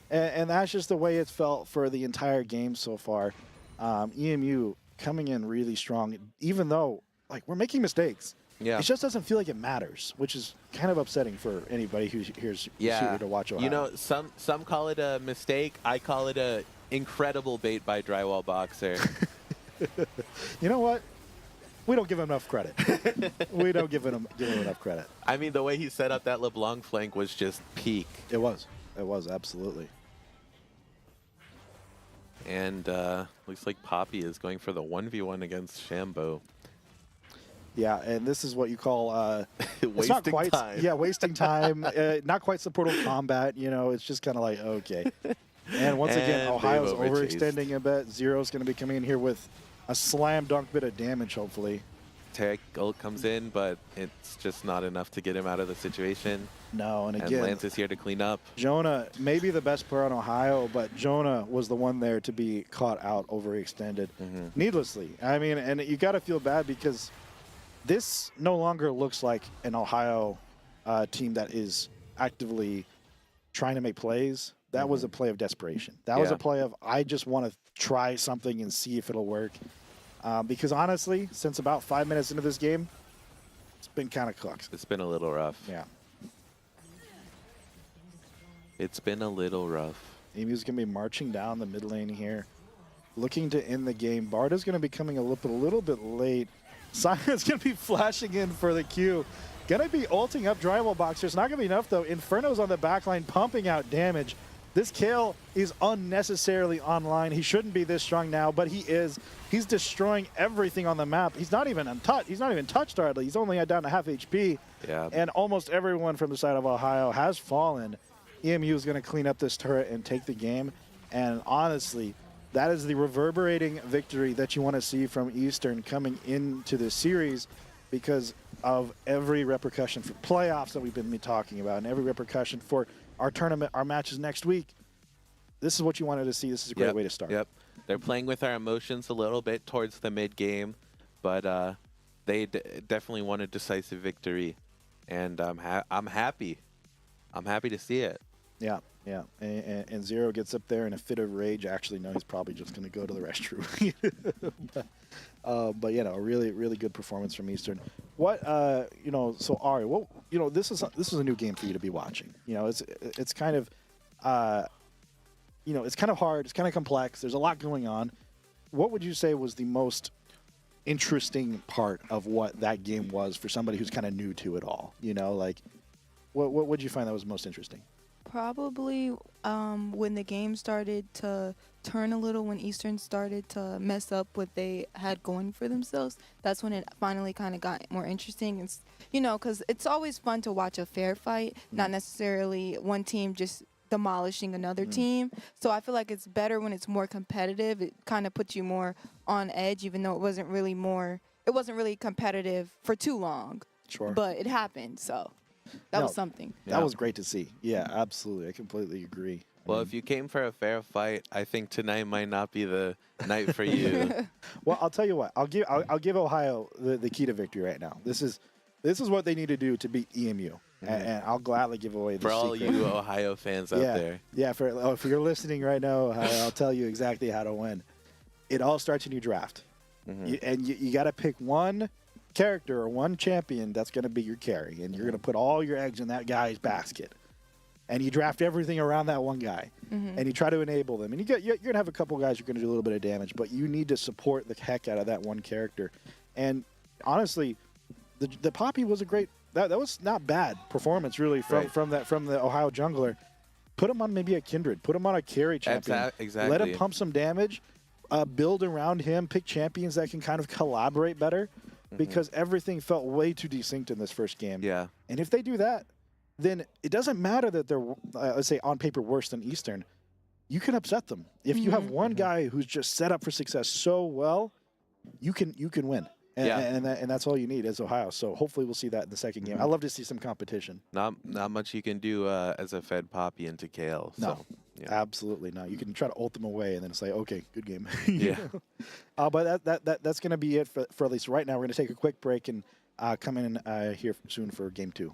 And that's just the way it's felt for the entire game so far. EMU coming in really strong, even though, like, we're making mistakes. Yeah. It just doesn't feel like it matters, which is kind of upsetting for anybody who's here to watch Ohio. You know, some call it a mistake. I call it a incredible bait by Drywall Boxer. You know what? We don't give him enough credit. We don't give him enough credit. I mean, the way he set up that LeBlanc flank was just peak. It was, absolutely. And looks like Poppy is going for the 1v1 against Shambo. Yeah, and this is what you call it's not Wasting quite, time. Yeah, wasting time. Not quite supportable combat. You know, it's just kind of like okay. And once again, And Ohio's they've overchased. overextending a bit. Zero's going to be coming in here with a slam dunk bit of damage, hopefully. Tarek Gold comes in, but it's just not enough to get him out of the situation. No, and And again, Lance is here to clean up. Jonah may be the best player on Ohio, but Jonah was the one there to be caught out overextended needlessly. I mean, and you got to feel bad because this no longer looks like an Ohio team that is actively trying to make plays. That was a play of desperation. That was Yeah. a play of, I just want to try something and see if it'll work. Because honestly, since about 5 minutes into this game, it's been kind of cooked. It's been a little rough. Yeah. It's been a little rough. EMU's going to be marching down the mid lane here, looking to end the game. Barda's going to be coming a little bit late. Simon's going to be flashing in for the Q. Going to be ulting up Drywall Boxer. It's not going to be enough, though. Inferno's on the back line, pumping out damage. This Kale is unnecessarily online. He shouldn't be this strong now, but he is. He's destroying everything on the map. He's not even untouched. He's not even touched hardly. He's only down to half HP. Yeah. And almost everyone from the side of Ohio has fallen. EMU is going to clean up this turret and take the game. And honestly, that is the reverberating victory that you want to see from Eastern coming into this series because of every repercussion for playoffs that we've been talking about and every repercussion for our tournament, our matches next week. This is what you wanted to see. This is a great way to start. Yep. They're playing with our emotions a little bit towards the mid game, but they definitely won a decisive victory, and I'm happy. I'm happy to see it. Yeah, yeah. And Zero gets up there in a fit of rage. Actually, no, he's probably just going to go to the restroom. But you know, really, really good performance from Eastern. What you know? So Ari, what you know? This is a new game for you to be watching. You know, it's kind of you know, it's kind of hard. It's kind of complex. There's a lot going on. What would you say was the most interesting part of what that game was for somebody who's kind of new to it all? You know, like what would you find that was most interesting? Probably when the game started to turn a little, when Eastern started to mess up what they had going for themselves, that's when it finally kind of got more interesting. And, you know, because it's always fun to watch a fair fight, not necessarily one team just demolishing another team. So I feel like it's better when it's more competitive. It kind of puts you more on edge, even though it wasn't really competitive for too long. Sure. But it happened, so that was something. That was great to see. Yeah, absolutely. I completely agree. Well, if you came for a fair fight, I think tonight might not be the night for you. Well, I'll tell you what. I'll give Ohio the key to victory right now. This is what they need to do to beat EMU, and I'll gladly give away the For all secret. you Ohio fans out there. Yeah. If you're listening right now, Ohio, I'll tell you exactly how to win. It all starts in your draft, you got to pick one character or one champion that's going to be your carry, and you're going to put all your eggs in that guy's basket. And you draft everything around that one guy, and you try to enable them. And you're going to have a couple guys who are going to do a little bit of damage, but you need to support the heck out of that one character. And honestly, the Poppy was a great. That was not bad performance really from the Ohio jungler. Put him on maybe a Kindred. Put him on a carry champion. Exactly. Let him pump some damage. Build around him. Pick champions that can kind of collaborate better, because everything felt way too desynced in this first game. Yeah. And if they do that, then it doesn't matter that they're, let's say, on paper worse than Eastern. You can upset them. If you have one guy who's just set up for success so well, you can win. And, and that's all you need as Ohio. So hopefully we'll see that in the second game. I love to see some competition. Not much you can do as a Fed Poppy into Kale. No, So, yeah. absolutely not. You can try to ult them away and then say, okay, good game. Yeah. But that's going to be it for at least right now. We're going to take a quick break and come in here soon for game 2.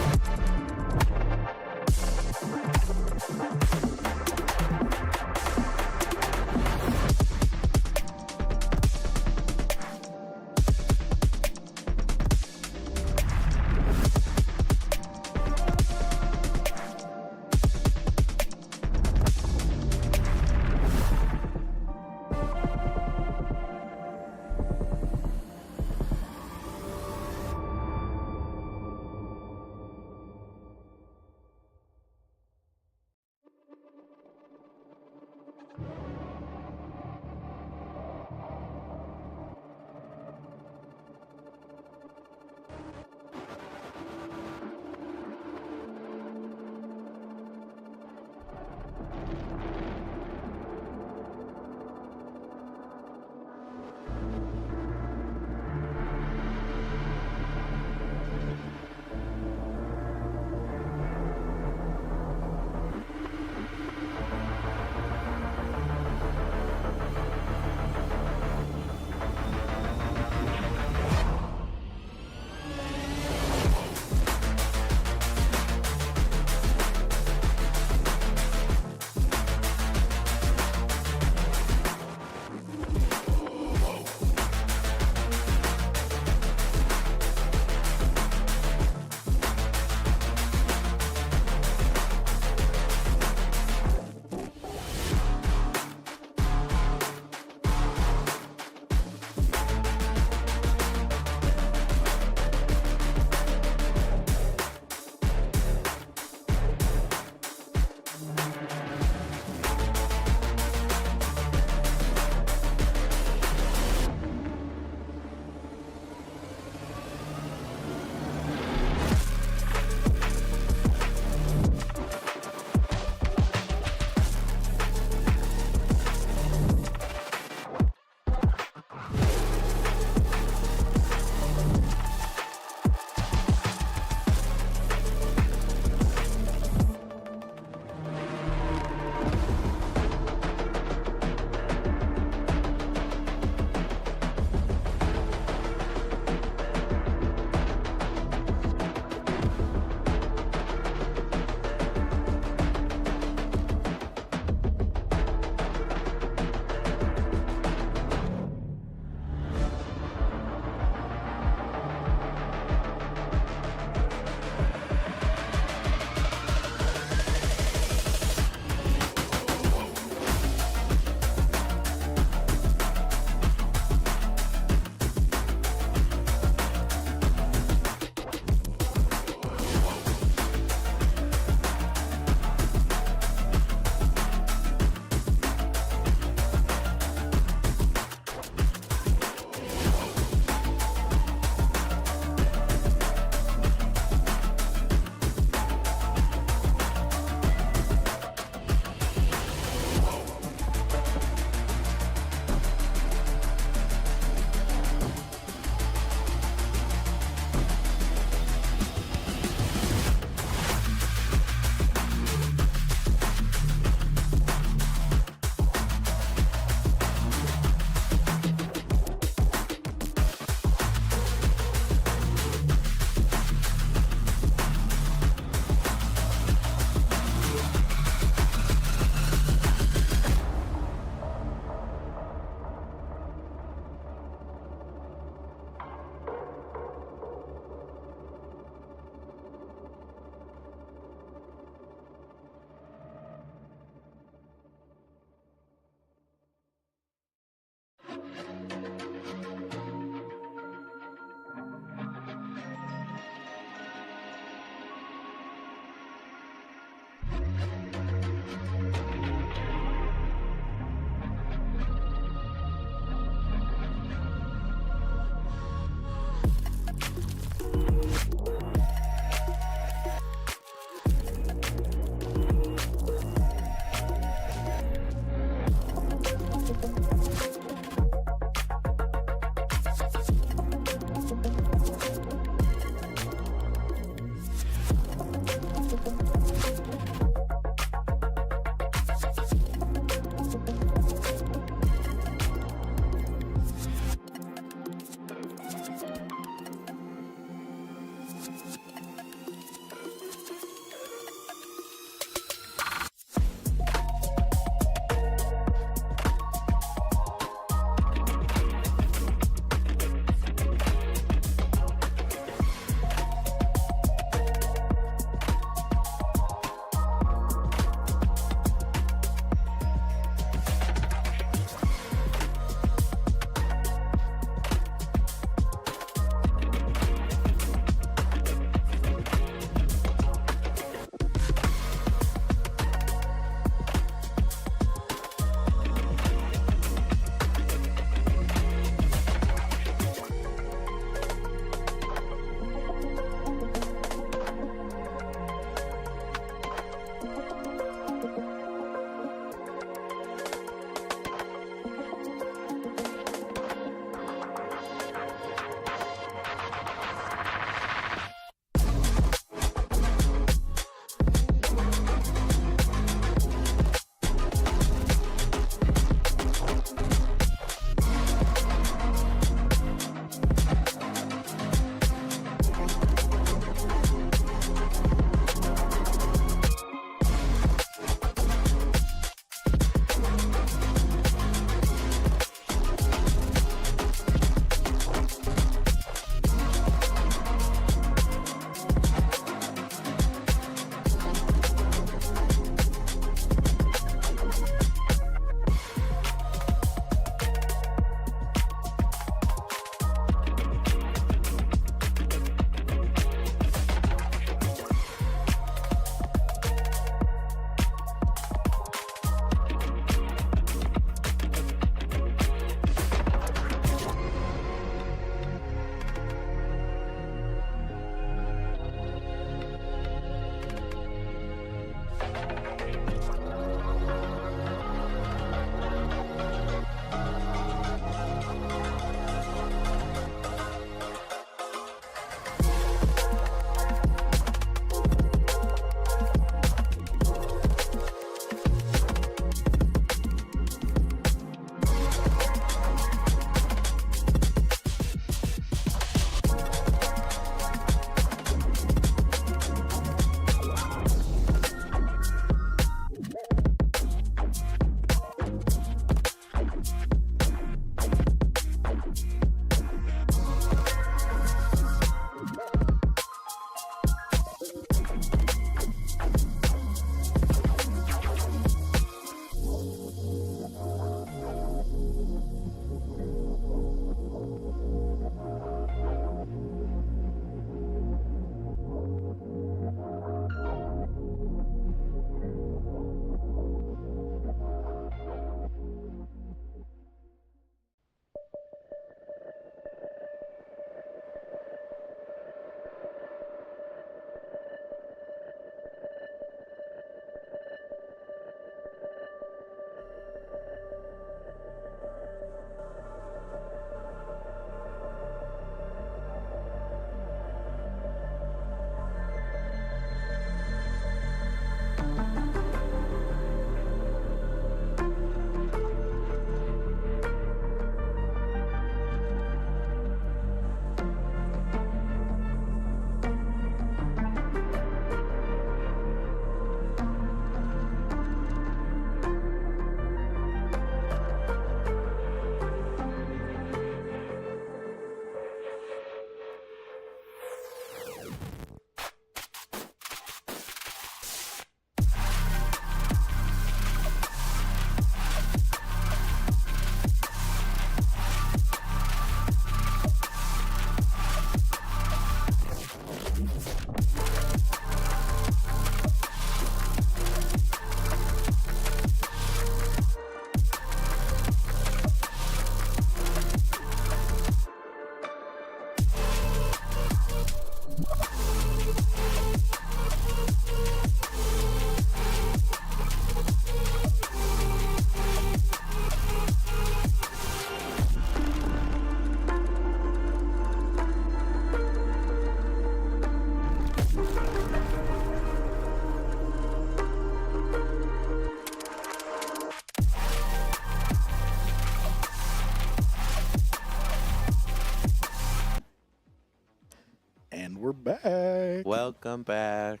Welcome back.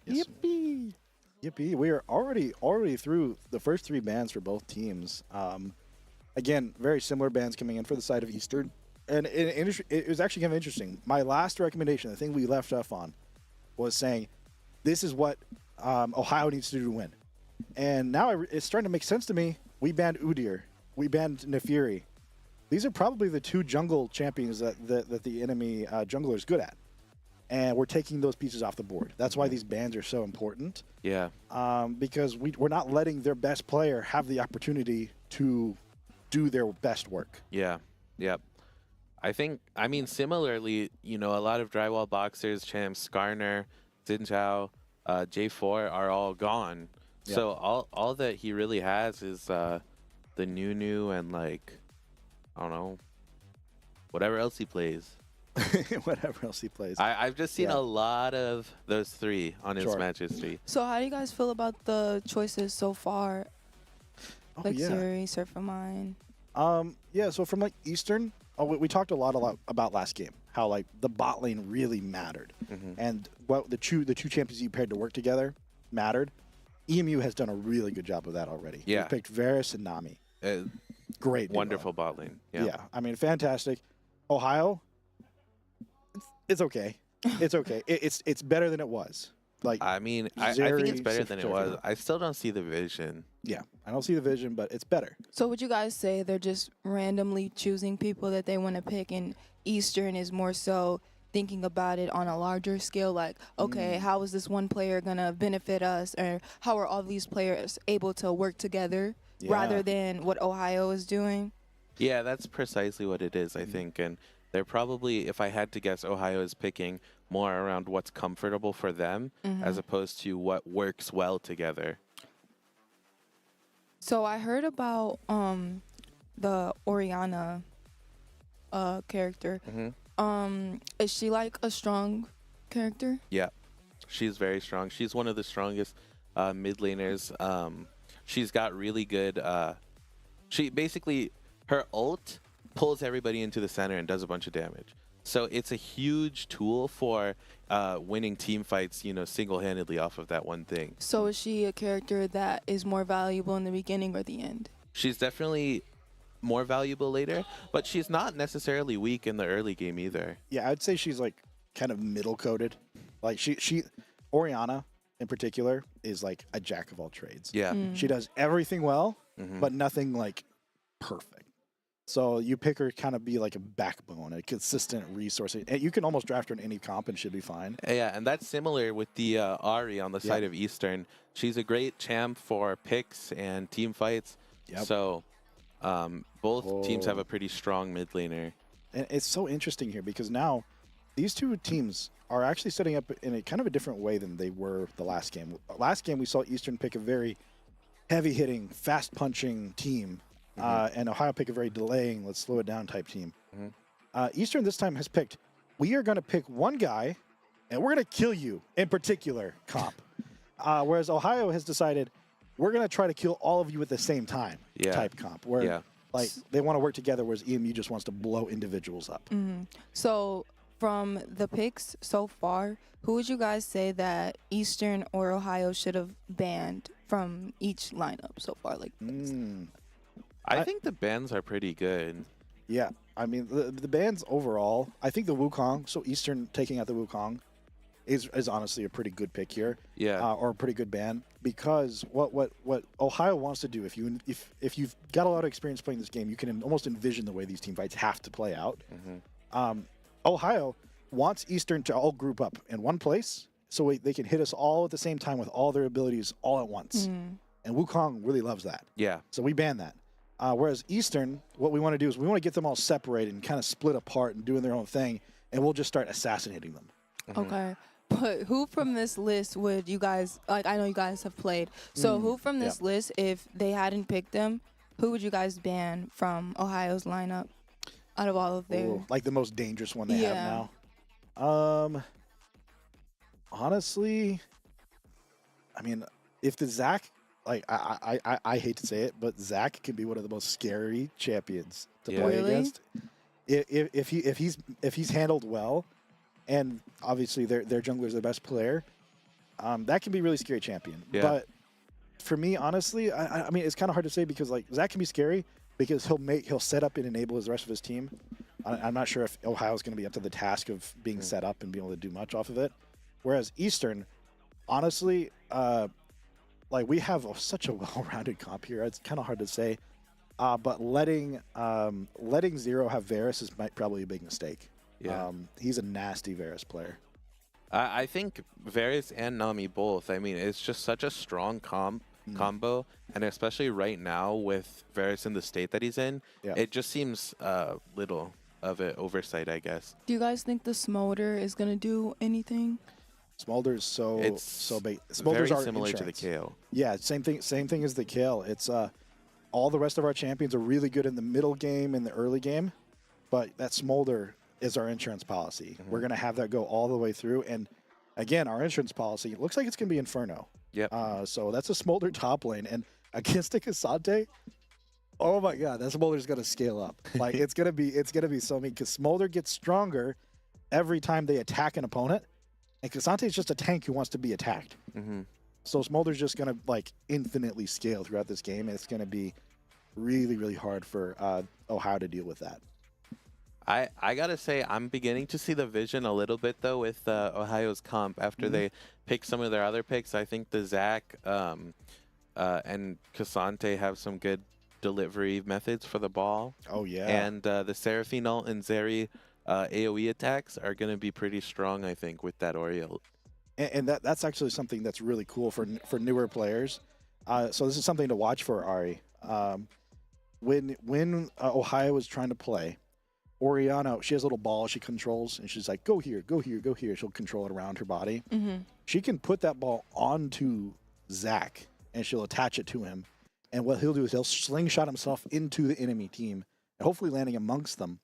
Yes. Yippee! Yippee! We are already through the first 3 bans for both teams. Again, very similar bans coming in for the side of Eastern, and it was actually kind of interesting. My last recommendation, the thing we left off on, was saying this is what Ohio needs to do to win, and now it's starting to make sense to me. We banned Udyr, we banned Nefiri. These are probably the 2 jungle champions that the enemy jungler is good at. And we're taking those pieces off the board. That's why these bans are so important. Yeah. Because we're not letting their best player have the opportunity to do their best work. Yeah. Yep. I mean, similarly, a lot of drywall boxers, champs, Skarner, Xin J4 are all gone. Yeah. So all that he really has is the Nunu and like, I don't know, whatever else he plays. Whatever else he plays. I've just seen a lot of those 3 on his Sure. match history. So how do you guys feel about the choices so far? Oh, Like yeah. Suri, Surfamine. Yeah, so from like Eastern, we talked a lot about last game, how like the bot lane really mattered. And what the two champions you paired to work together mattered. EMU has done a really good job of that already. Yeah. We picked Varus and Nami. Great. duo. Wonderful bot lane. Yeah. I mean, fantastic. Ohio, it's okay. It's okay. It's better than it was. Like, I mean, I think Zeri, it's better than it was. Surfer. I still don't see the vision. yeah, I don't see the vision, but it's better. So would you guys say they're just randomly choosing people that they want to pick, and Eastern is more so thinking about it on a larger scale, like, okay, how is this one player gonna benefit us, or how are all these players able to work together, rather Yeah. than what Ohio is doing? Yeah, that's precisely what it is, I think. And they're probably, if I had to guess, Ohio is picking more around what's comfortable for them as opposed to what works well together. So I heard about the Oriana character. Is she like a strong character? Yeah, she's very strong. She's one of the strongest mid laners. She's got really good. She basically, her ult pulls everybody into the center and does a bunch of damage. So it's a huge tool for winning team fights, single-handedly off of that one thing. So is she a character that is more valuable in the beginning or the end? She's definitely more valuable later, but she's not necessarily weak in the early game either. Yeah, I'd say she's like kind of middle coded. Like she Oriana in particular is like a jack of all trades. Yeah. She does everything well, but nothing like perfect. So you pick her kind of be like a backbone, a consistent resource. And you can almost draft her in any comp and she'll be fine. Yeah, and that's similar with the Ari on the side of Eastern. She's a great champ for picks and team fights. Yep. So both teams have a pretty strong mid laner. And it's so interesting here because now these 2 teams are actually setting up in a kind of a different way than they were the last game. Last game, we saw Eastern pick a very heavy-hitting, fast-punching team, and Ohio pick a very delaying, let's slow it down type team. Eastern this time has picked, we are going to pick one guy, and we're going to kill you in particular comp. Whereas Ohio has decided, we're going to try to kill all of you at the same time type comp, where like they want to work together, whereas EMU just wants to blow individuals up. So from the picks so far, who would you guys say that Eastern or Ohio should have banned from each lineup so far? Like, I think the bans are pretty good. Yeah, I mean the bans overall. I think the Wukong. So Eastern taking out the Wukong is honestly a pretty good pick here. Yeah. Or a pretty good ban because what Ohio wants to do, if you've got a lot of experience playing this game, you can almost envision the way these team fights have to play out. Ohio wants Eastern to all group up in one place so they can hit us all at the same time with all their abilities all at once. And Wukong really loves that. Yeah. So we ban that. Whereas Eastern, what we want to do is we want to get them all separated and kind of split apart and doing their own thing, and we'll just start assassinating them. okay. But who from this list would you guys, like, I know you guys have played, so who from this list, if they hadn't picked them, who would you guys ban from Ohio's lineup out of all of their? Ooh, like the most dangerous one they have now. Honestly, I mean, if the Zach, like I hate to say it, but Zach can be one of the most scary champions to play Really? against. If he's handled well, and obviously their jungler is the best player, that can be really scary champion. Yeah. But for me, honestly, I mean, it's kind of hard to say because like Zach can be scary because he'll set up and enable the rest of his team. I'm not sure if Ohio's going to be up to the task of being set up and being able to do much off of it. Whereas Eastern, honestly, like we have such a well-rounded comp here. It's kind of hard to say, but letting Zero have Varus might probably a big mistake. Yeah. He's a nasty Varus player. I think Varus and Nami both. I mean, it's just such a strong combo, and especially right now with Varus in the state that he's in, it just seems little of an oversight, I guess. Do you guys think the Smolder is gonna do anything? Smolder is so big. It's Smolder's very our similar to the insurance. Kale. Yeah, same thing as the Kale. It's all the rest of our champions are really good in the middle game and the early game, but that Smolder is our insurance policy. We're gonna have that go all the way through, and again, our insurance policy looks like it's gonna be Inferno. Yep. So that's a Smolder top lane, and against the Cassante, oh my God, that Smolder's gonna scale up. Like it's gonna be so mean because Smolder gets stronger every time they attack an opponent, and Cassante is just a tank who wants to be attacked. So Smolder's just gonna like infinitely scale throughout this game, and it's gonna be really, really hard for Ohio to deal with that. I gotta say, I'm beginning to see the vision a little bit though with Ohio's comp after they pick some of their other picks. I think the Zach and Cassante have some good delivery methods for the ball. Oh yeah. And the Seraphine ult and Zeri AoE attacks are gonna be pretty strong, I think, with that Oriole. And that's actually something that's really cool for newer players. So this is something to watch for, Ari. When Ohio is trying to play, Oriana, she has a little ball she controls, and she's like, go here, go here, go here. She'll control it around her body. She can put that ball onto Zach, and she'll attach it to him. And what he'll do is he'll slingshot himself into the enemy team, hopefully landing amongst them.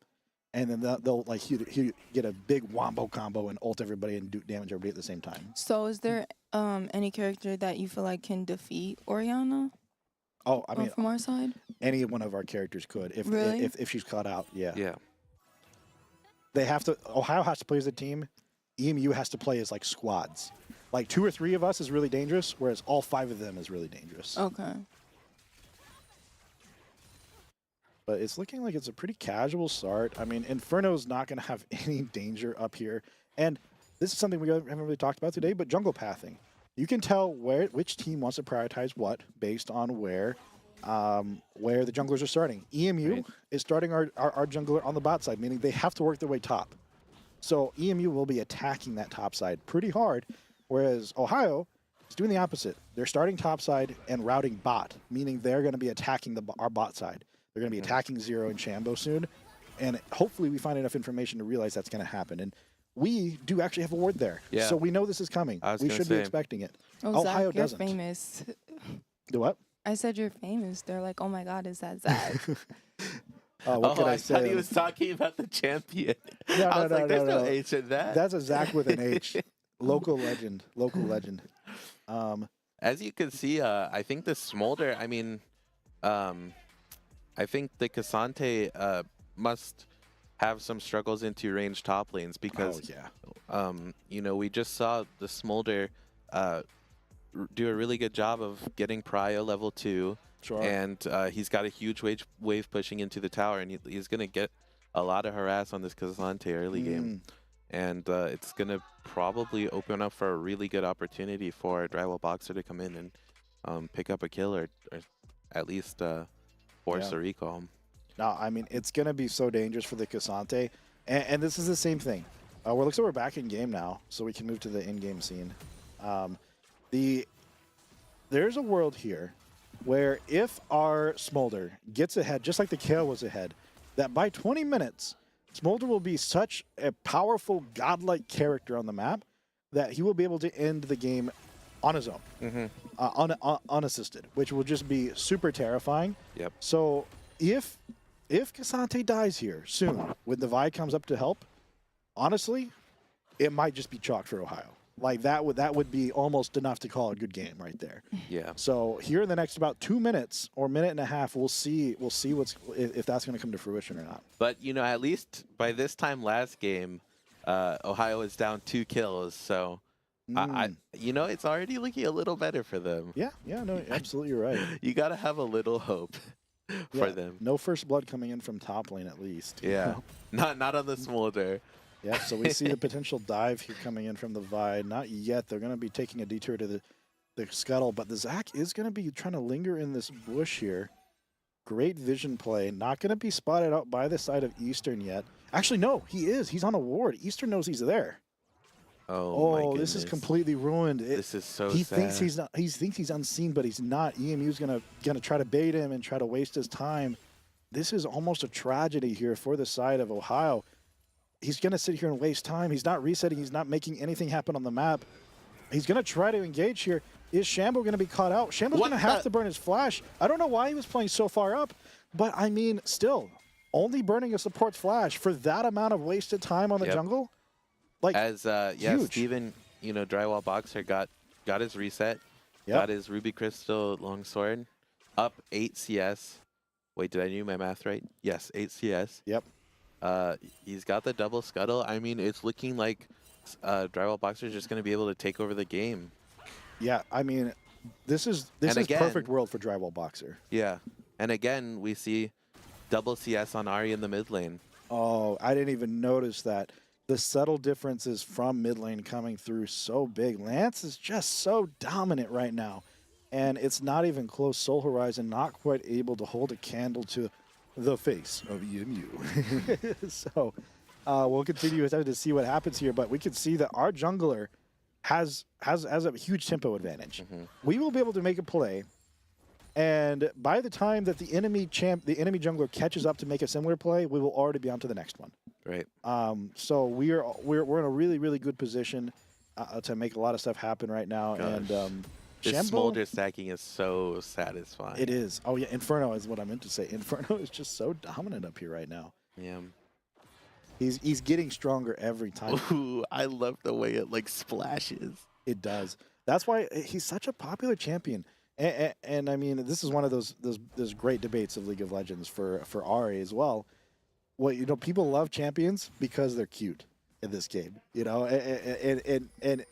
And then they'll like he get a big wombo combo and ult everybody and do damage everybody at the same time. So is there any character that you feel like can defeat Oriana? Oh, I mean, from our side, any one of our characters could if she's caught out. Yeah. Yeah. They have to. Ohio has to play as a team. EMU has to play as like squads. Like 2 or 3 of us is really dangerous, whereas all 5 of them is really dangerous. Okay. But it's looking like it's a pretty casual start. I mean, Inferno's not going to have any danger up here. And this is something we haven't really talked about today, but jungle pathing. You can tell which team wants to prioritize what based on where the junglers are starting. EMU is starting our jungler on the bot side, meaning they have to work their way top. So EMU will be attacking that top side pretty hard, whereas Ohio is doing the opposite. They're starting top side and routing bot, meaning they're going to be attacking our bot side. They're going to be attacking Zero and Shambo soon, and hopefully we find enough information to realize that's going to happen. And we do actually have a ward there, so we know this is coming. We should be expecting it. Oh, Ohio Zach, you're doesn't. famous. Do what? I said you're famous. They're like, oh my God, is that Zach? What can I say? thought he was talking about the champion. No, I was like, there's no no. H in that. That's a Zach with an H. Local legend. Local legend. As you can see, I think the Smolder, I mean, I think the Cassante must have some struggles into range top lanes because, you know, we just saw the Smolder do a really good job of getting Prio level 2. Sure. And he's got a huge wave pushing into the tower, and he's going to get a lot of harass on this Cassante early game. And it's going to probably open up for a really good opportunity for Drywall Boxer to come in and pick up a kill or at least force a recall. No, I mean, it's going to be so dangerous for the Cassante. And this is the same thing. Looks like we're back in game now, so we can move to the in-game scene. There's a world here where if our Smolder gets ahead, just like the Kale was ahead, that by 20 minutes, Smolder will be such a powerful, godlike character on the map that he will be able to end the game on his own, unassisted, which will just be super terrifying. Yep. So if Cassante dies here soon, when the Vi comes up to help, honestly, it might just be chalk for Ohio. Like that would be almost enough to call a good game right there. Yeah. So here in the next about 2 minutes or minute and a half, we'll see if that's going to come to fruition or not. But you know, at least by this time last game, Ohio is down 2 kills, so you know, it's already looking a little better for them. Yeah, no, absolutely right. You gotta have a little hope for them. No first blood coming in from top lane at least. Yeah, not on the Smolder. Yeah, so we see the potential dive here coming in from the Vi. Not yet. They're going to be taking a detour to the Scuttle, but the Zac is going to be trying to linger in this bush here. Great vision play. Not going to be spotted out by the side of Eastern yet. Actually, no, he is. He's on a ward. Eastern knows he's there. Oh my goodness. This is completely ruined. This is so he sad. thinks he's not. He thinks he's unseen, but he's not. EMU's gonna try to bait him and try to waste his time. This is almost a tragedy here for the side of Ohio. He's gonna sit here and waste time. He's not resetting. He's not making anything happen on the map. He's gonna try to engage here. Is Shambo gonna be caught out? Shambo's gonna have to burn his flash. I don't know why he was playing so far up, but I mean, still, only burning a support's flash for that amount of wasted time on the jungle. Like, as huge. Steven, you know, Drywall Boxer got his reset, got his Ruby Crystal Longsword, up 8 CS. Wait, did I do my math right? Yes, 8 CS. Yep. He's got the double scuttle. I mean, it's looking like Drywall Boxer is just going to be able to take over the game. Yeah, I mean, this is perfect world for Drywall Boxer. Yeah, and again, we see double CS on Ari in the mid lane. Oh, I didn't even notice that. The subtle differences from mid lane coming through so big. Lance is just so dominant right now. And it's not even close. Soul Horizon not quite able to hold a candle to the face of EMU. So we'll continue to see what happens here. But we can see that our jungler has a huge tempo advantage. We will be able to make a play. And by the time that the enemy jungler catches up to make a similar play, we will already be on to the next one. Right. So we're in a really, really good position to make a lot of stuff happen right now. Gosh. And this Smolder stacking is so satisfying. It is. Oh yeah, Inferno is what I meant to say. Inferno is just so dominant up here right now. Yeah. He's getting stronger every time. Ooh, I love the way it like splashes. It does. That's why he's such a popular champion. And I mean, this is one of those great debates of League of Legends for Ari as well. Well, you know, people love champions because they're cute in this game. You know, and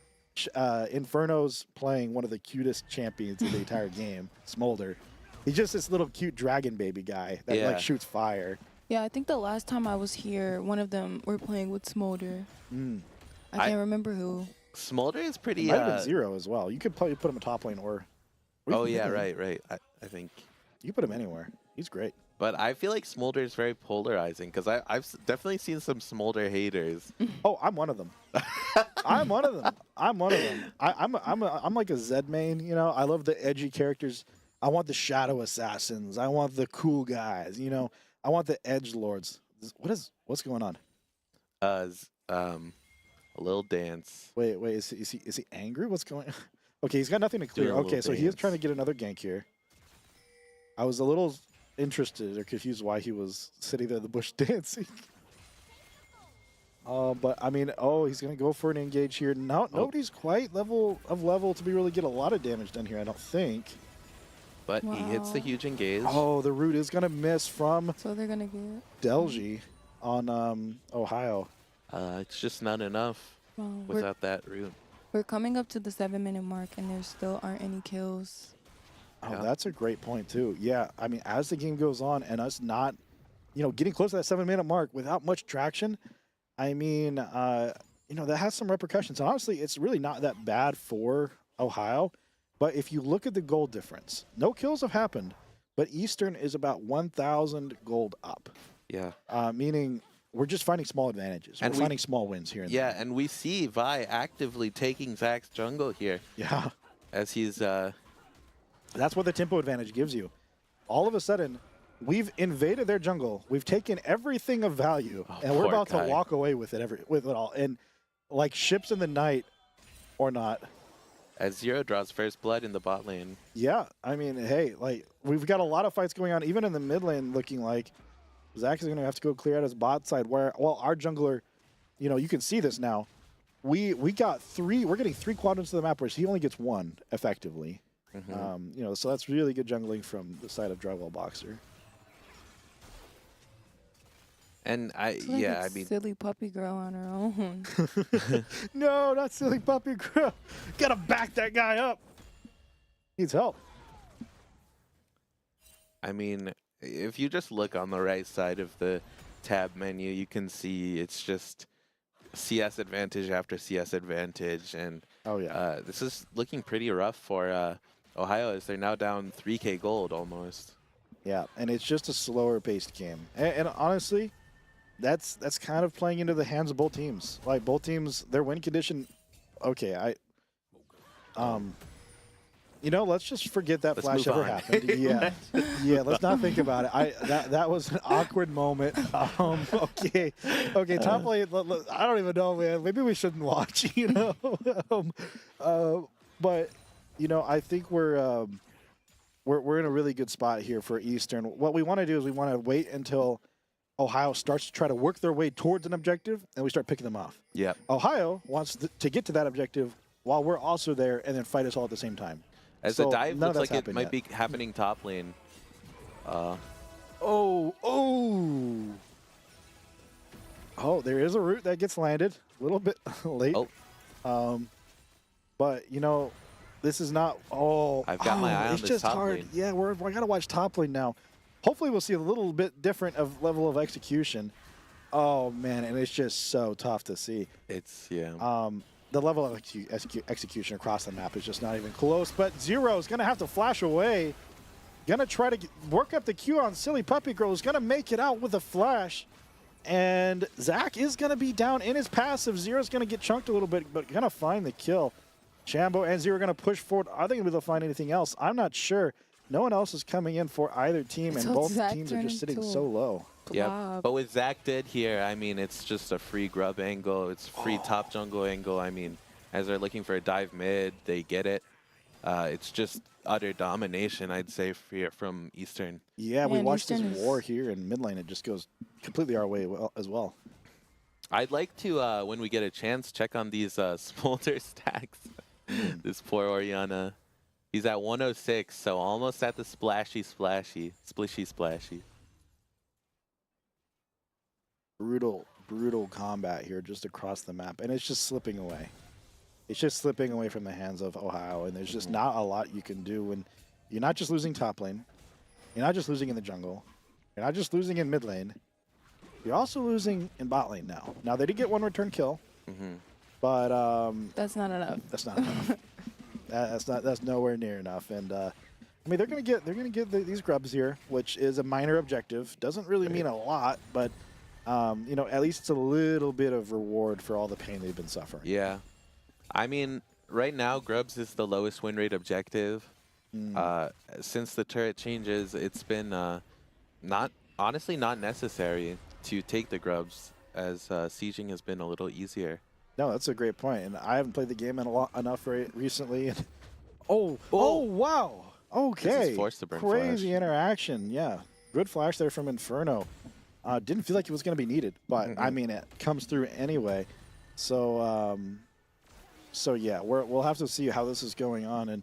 Inferno's playing one of the cutest champions in the entire game, Smolder. He's just this little cute dragon baby guy that like shoots fire. Yeah, I think the last time I was here, one of them were playing with Smolder. I can't remember who. Smolder is pretty. Might have been Zero as well. You could probably put him in top lane or. Oh yeah, right. I think you put him anywhere. He's great. But I feel like Smolder is very polarizing because I've definitely seen some Smolder haters. Oh, I'm one of them. I'm one of them. I'm like a Zed main. You know, I love the edgy characters. I want the shadow assassins. I want the cool guys. You know, I want the edge lords. What's going on? A little dance. Wait. Is he angry? What's going on? Okay, he's got nothing to clear. Okay, so he is trying to get another gank here. I was a little interested or confused why he was sitting there in the bush dancing. But I mean, he's gonna go for an engage here. Nobody's quite level to be really get a lot of damage done here, I don't think. But he hits the huge engage. Oh, the root is gonna miss from So they're gonna get Delgy on Ohio. It's just not enough without that root. We're coming up to the 7-minute mark, and there still aren't any kills. Oh, that's a great point, too. Yeah, I mean, as the game goes on and us not, getting close to that 7-minute mark without much traction, I mean, that has some repercussions. And honestly, it's really not that bad for Ohio. But if you look at the gold difference, no kills have happened, but Eastern is about 1,000 gold up. Yeah. Meaning we're just finding small advantages. We're finding small wins here and there. Yeah, and we see Vi actively taking Zac's jungle here. Yeah. As he's... That's what the tempo advantage gives you. All of a sudden, we've invaded their jungle. We've taken everything of value, and we're about to walk away with it all. And like ships in the night or not. As Zero draws first blood in the bot lane. Yeah, I mean, hey, like we've got a lot of fights going on, even in the mid lane, looking like Zac is going to have to go clear out his bot side. Well, our jungler, you can see this now. We're getting 3 quadrants to the map, whereas he only gets 1 effectively. So that's really good jungling from the side of Drywall Boxer. And It's like yeah, a I mean, silly puppy girl on her own. No, not silly puppy girl. Gotta back that guy up. Needs help. I mean, if you just look on the right side of the tab menu, you can see it's just CS advantage after CS advantage, and Oh yeah. this is looking pretty rough for Ohio as they're now down 3K gold almost. Yeah, and it's just a slower paced game. And honestly, that's kind of playing into the hands of both teams. Like both teams, their win condition. Okay, you know, let's just forget that Let's flash move ever on. happened. Yeah, yeah. Let's not think about it. That was an awkward moment. Okay, top lane. I don't even know, man. Maybe we shouldn't watch. You know, but you know, I think we're in a really good spot here for Eastern. What we want to do is we want to wait until Ohio starts to try to work their way towards an objective, and we start picking them off. Yep. Ohio wants to get to that objective while we're also there, and then fight us all at the same time. As So the dive none of looks that's like it happened might yet. be happening top lane. Oh, there is a route that gets landed a little bit late. Oh, But you know, this is not. I've got my eye on it's this just top hard. lane. Yeah, I gotta watch top lane now. Hopefully, we'll see a little bit different of level of execution. Oh man, and it's just so tough to see. it's yeah. The level of execution across the map is just not even close. But Zero is gonna have to flash away. Gonna try to work up the Q on Silly Puppy Girl. Is gonna make it out with a flash. And Zach is going to be down in his passive. Zero's going to get chunked a little bit, but going to find the kill. Shambo and Zero are going to push forward. Are they going to be able to find anything else? I'm not sure. No one else is coming in for either team, and So both Zach teams are turned just sitting into so low. Yeah, Blob. but with Zach dead here, I mean, it's just a free grub angle. It's free Oh. top jungle angle. I mean, as they're looking for a dive mid, they get it. It's just utter domination, I'd say, from Eastern. Yeah, we Man, watched this Eastern is- war here in mid lane. It just goes completely our way as well. I'd like to, when we get a chance, check on these smolder stacks. This poor Oriana. He's at 106, so almost at the splishy. Brutal combat here just across the map, and it's just slipping away. It's just slipping away from the hands of Ohio, and there's just not a lot you can do when you're not just losing top lane, you're not just losing in the jungle, you're not just losing in mid lane, you're also losing in bot lane now. Now they did get one return kill, but That's not enough. that's not enough. That's nowhere near enough, and I mean they're gonna get these grubs here, which is a minor objective. Doesn't really mean a lot, but you know, at least it's a little bit of reward for all the pain they've been suffering. Yeah. I mean, right now, Grubs is the lowest win rate objective. Since the turret changes, it's been honestly not necessary to take the Grubs, as sieging has been a little easier. No, that's a great point, and I haven't played the game enough recently. And oh, wow. Okay. This is forced to burn Crazy flash. interaction. Yeah, good flash there from Inferno. Didn't feel like it was going to be needed, but I mean it comes through anyway. So so yeah, we'll have to see how this is going on. And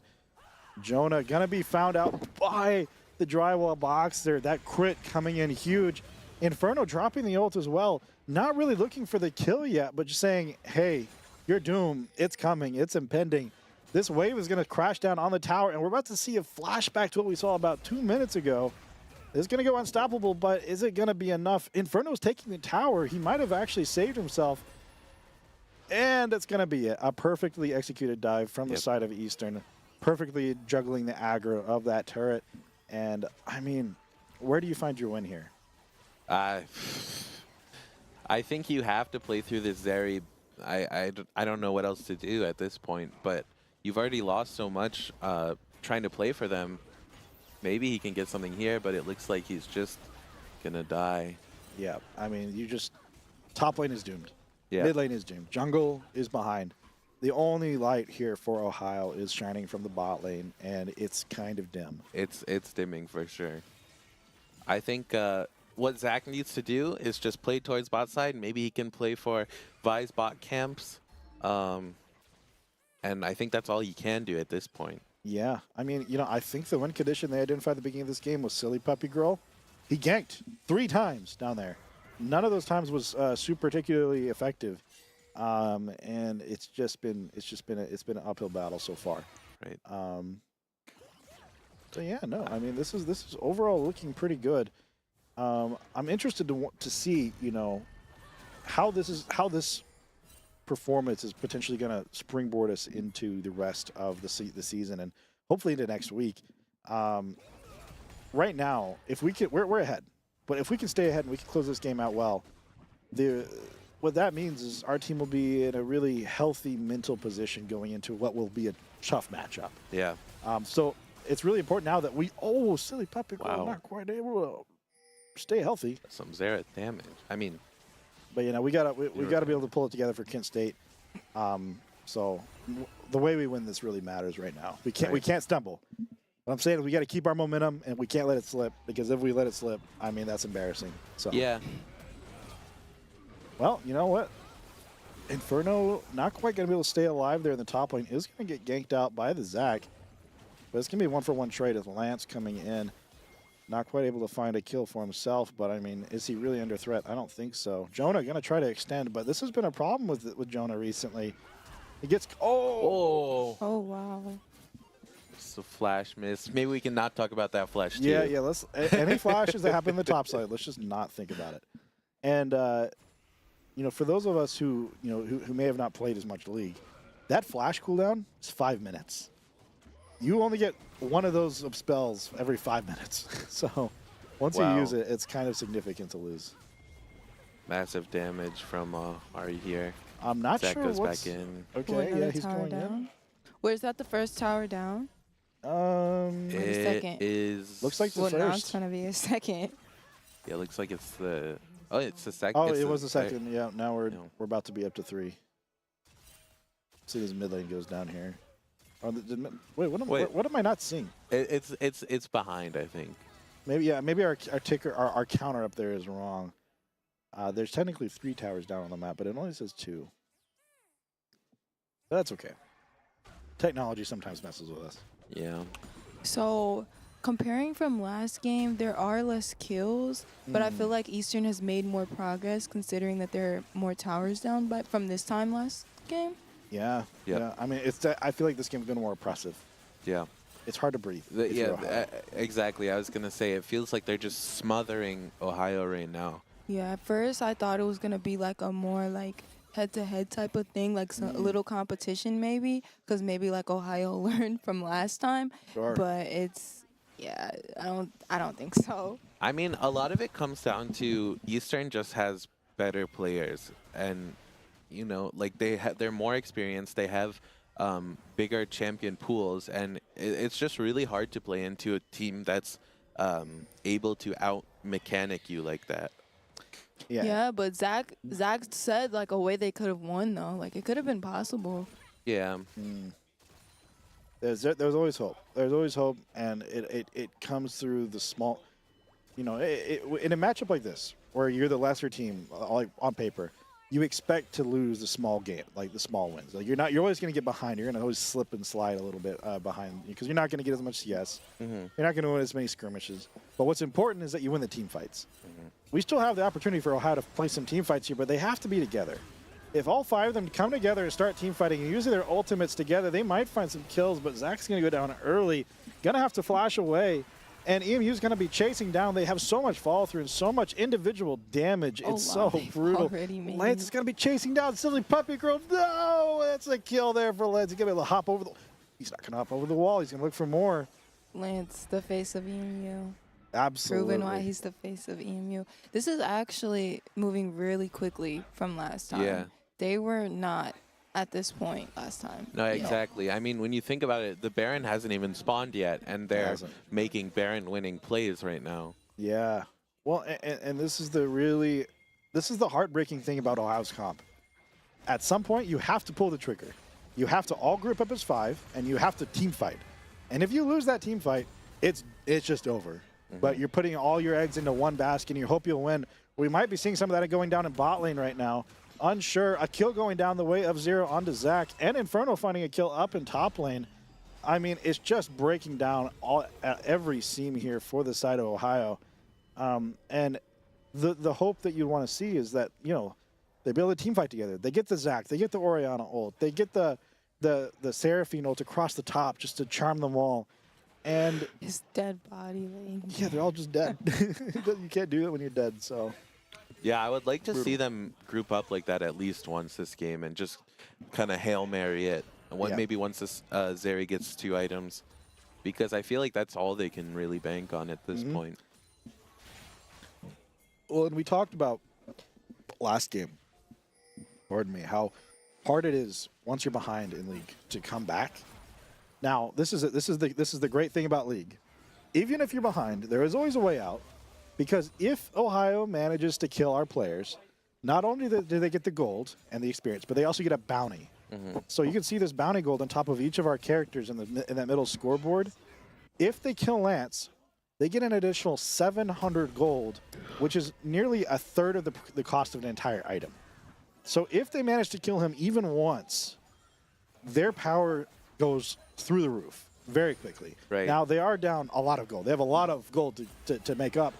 Jonah gonna be found out by the drywall box there. That crit coming in huge. Inferno dropping the ult as well. Not really looking for the kill yet, but just saying, hey, you're doomed. It's coming. It's impending. This wave is going to crash down on the tower, and we're about to see a flashback to what we saw about 2 minutes ago. It's going to go unstoppable, but is it going to be enough? Inferno's taking the tower. He might have actually saved himself. And it's going to be it. A perfectly executed dive from the side of Eastern. Perfectly juggling the aggro of that turret. And, I mean, where do you find your win here? I think you have to play through this Zeri. I don't know what else to do at this point, but you've already lost so much trying to play for them. Maybe he can get something here, but it looks like he's just going to die. Yeah, I mean, you just... Top lane is doomed. Yeah. Mid lane is doomed. Jungle is behind. The only light here for Ohio is shining from the bot lane, and it's kind of dim. It's dimming for sure. I think what Zach needs to do is just play towards bot side. Maybe he can play for Vi's bot camps. And I think that's all he can do at this point. Yeah, I mean, you know, I think the win condition they identified at the beginning of this game was Silly Puppy Girl. He ganked 3 times down there. none of those times was super particularly effective, and it's been an uphill battle so far. Right. So yeah, no, I mean this is overall looking pretty good. I'm interested to see, you know, how this performance is potentially going to springboard us into the rest of the season and hopefully into next week. Right now, if we can, we're ahead, but if we can stay ahead and we can close this game out well, what that means is our team will be in a really healthy mental position going into what will be a tough matchup. Yeah. So it's really important now that we silly puppy girl, Wow. not quite able to stay healthy. Some Zera damage. I mean, But you know, we gotta be able to pull it together for Kent State. So the way we win this really matters right now. We can't stumble. What I'm saying is we got to keep our momentum and we can't let it slip, because if we let it slip, I mean that's embarrassing. So yeah. Well, you know what? Inferno not quite gonna be able to stay alive there in the top lane. Is gonna get ganked out by the Zach, but it's gonna be a 1-for-1 trade with Lance coming in. Not quite able to find a kill for himself, but I mean, is he really under threat? I don't think so. Jonah gonna try to extend, but this has been a problem with Jonah recently. He gets Oh. Oh wow. It's a flash miss. Maybe we can not talk about that flash too. Yeah. Let's any flashes that happen in the top side, let's just not think about it. And you know, for those of us who may have not played as much League, that flash cooldown is 5 minutes. You only get one of those spells every 5 minutes. So once you use it, it's kind of significant to lose. Massive damage from Ari here. I'm not Zach sure goes what's back in. Okay, Another yeah, he's tower going down. Where's that? The first tower down? in. It second. is. Looks like the Well, now it's first. gonna be a second. Yeah, looks like it's the. Oh, it's the second. Oh, it's it was the right. second. Yeah, now we're No. about to be up to 3. See as mid lane goes down here. Oh, wait, what am I not seeing? It's behind, I think. Maybe our ticker our counter up there is wrong. There's technically 3 towers down on the map, but it only says 2. That's okay. Technology sometimes messes with us. Yeah. So, comparing from last game, there are less kills, but I feel like Eastern has made more progress considering that there are more towers down from this time last game. Yeah. Yep. Yeah. I mean, I feel like this game's been more oppressive. Yeah. It's hard to breathe. if you're Ohio. Exactly. I was gonna say it feels like they're just smothering Ohio right now. Yeah, at first I thought it was gonna be like a more like head-to-head type of thing, like a little competition maybe, because maybe like Ohio learned from last time. Sure. But I don't think so. I mean, a lot of it comes down to Eastern just has better players, and you know, like they're more experienced. They have bigger champion pools, and it's just really hard to play into a team that's able to out mechanic you like that. Yeah, but Zach said like a way they could have won though. Like it could have been possible. Yeah. There's always hope. There's always hope, and it comes through the small. You know, in a matchup like this, where you're the lesser team, like on paper, you expect to lose the small game, like the small wins. Like you're always going to get behind. You're going to always slip and slide a little bit behind, because you're not going to get as much CS. You're not going to win as many skirmishes. But what's important is that you win the team fights. We still have the opportunity for Ohio to play some team fights here, but they have to be together. If all 5 of them come together and start team fighting and using their ultimates together, they might find some kills, but Zach's going to go down early. Going to have to flash away. And EMU's going to be chasing down. They have so much follow through and so much individual damage. Oh, It's wow, so they've brutal. already made Lance is going to be chasing down Silly Puppy Girl. No, that's a kill there for Lance. He's going to be able to hop over the. He's not going to hop over the wall. He's going to look for more. Lance, the face of EMU. Absolutely. Proven why he's the face of EMU. This is actually moving really quickly from last time. Yeah. They were not at this point last time. No, exactly. I mean, when you think about it, the Baron hasn't even spawned yet, and they're making Baron winning plays right now. Yeah. Well, and this is the heartbreaking thing about Ohio's comp. At some point, you have to pull the trigger. You have to all group up as 5, and you have to team fight. And if you lose that team fight, it's just over. But you're putting all your eggs into one basket, and you hope you'll win. We might be seeing some of that going down in bot lane right now. Unsure. A kill going down the way of Zero onto Zach, and Inferno finding a kill up in top lane. I mean, it's just breaking down every seam here for the side of Ohio. And the hope that you want to see is that, you know, they build a team fight together. They get the Zac, they get the Orianna ult, they get the Seraphine ult across the top just to charm them all. And His dead body laying. yeah, they're all just dead. You can't do it when you're dead, so. Yeah, I would like to see them group up like that at least once this game and just kind of Hail Mary it. Yeah. Maybe once this Zeri gets 2 items, because I feel like that's all they can really bank on at this point. Well, and we talked about last game, pardon me, how hard it is once you're behind in League to come back. Now, this is the great thing about League. Even if you're behind, there is always a way out, because if Ohio manages to kill our players, not only do they get the gold and the experience, but they also get a bounty. So you can see this bounty gold on top of each of our characters in that middle scoreboard. If they kill Lance, they get an additional 700 gold, which is nearly a third of the cost of an entire item. So if they manage to kill him even once, their power goes through the roof very quickly. Right. Now, they are down a lot of gold. They have a lot of gold to make up.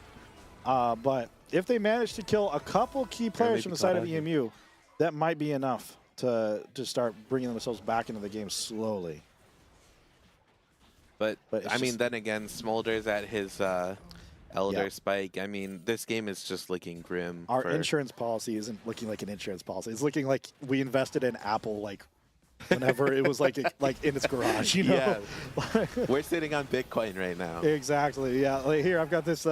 But if they manage to kill a couple key players from the side of EMU, that might be enough to start bringing themselves back into the game slowly. But I mean, just- then again, Smolder's at his Elder Yeah. Spike. I mean, this game is just looking grim. Our for- insurance policy isn't looking like an insurance policy. It's looking like we invested in Apple like whenever it was like in its garage, you know? Yeah. We're sitting on Bitcoin right now. Exactly. Yeah. Like here, I've got this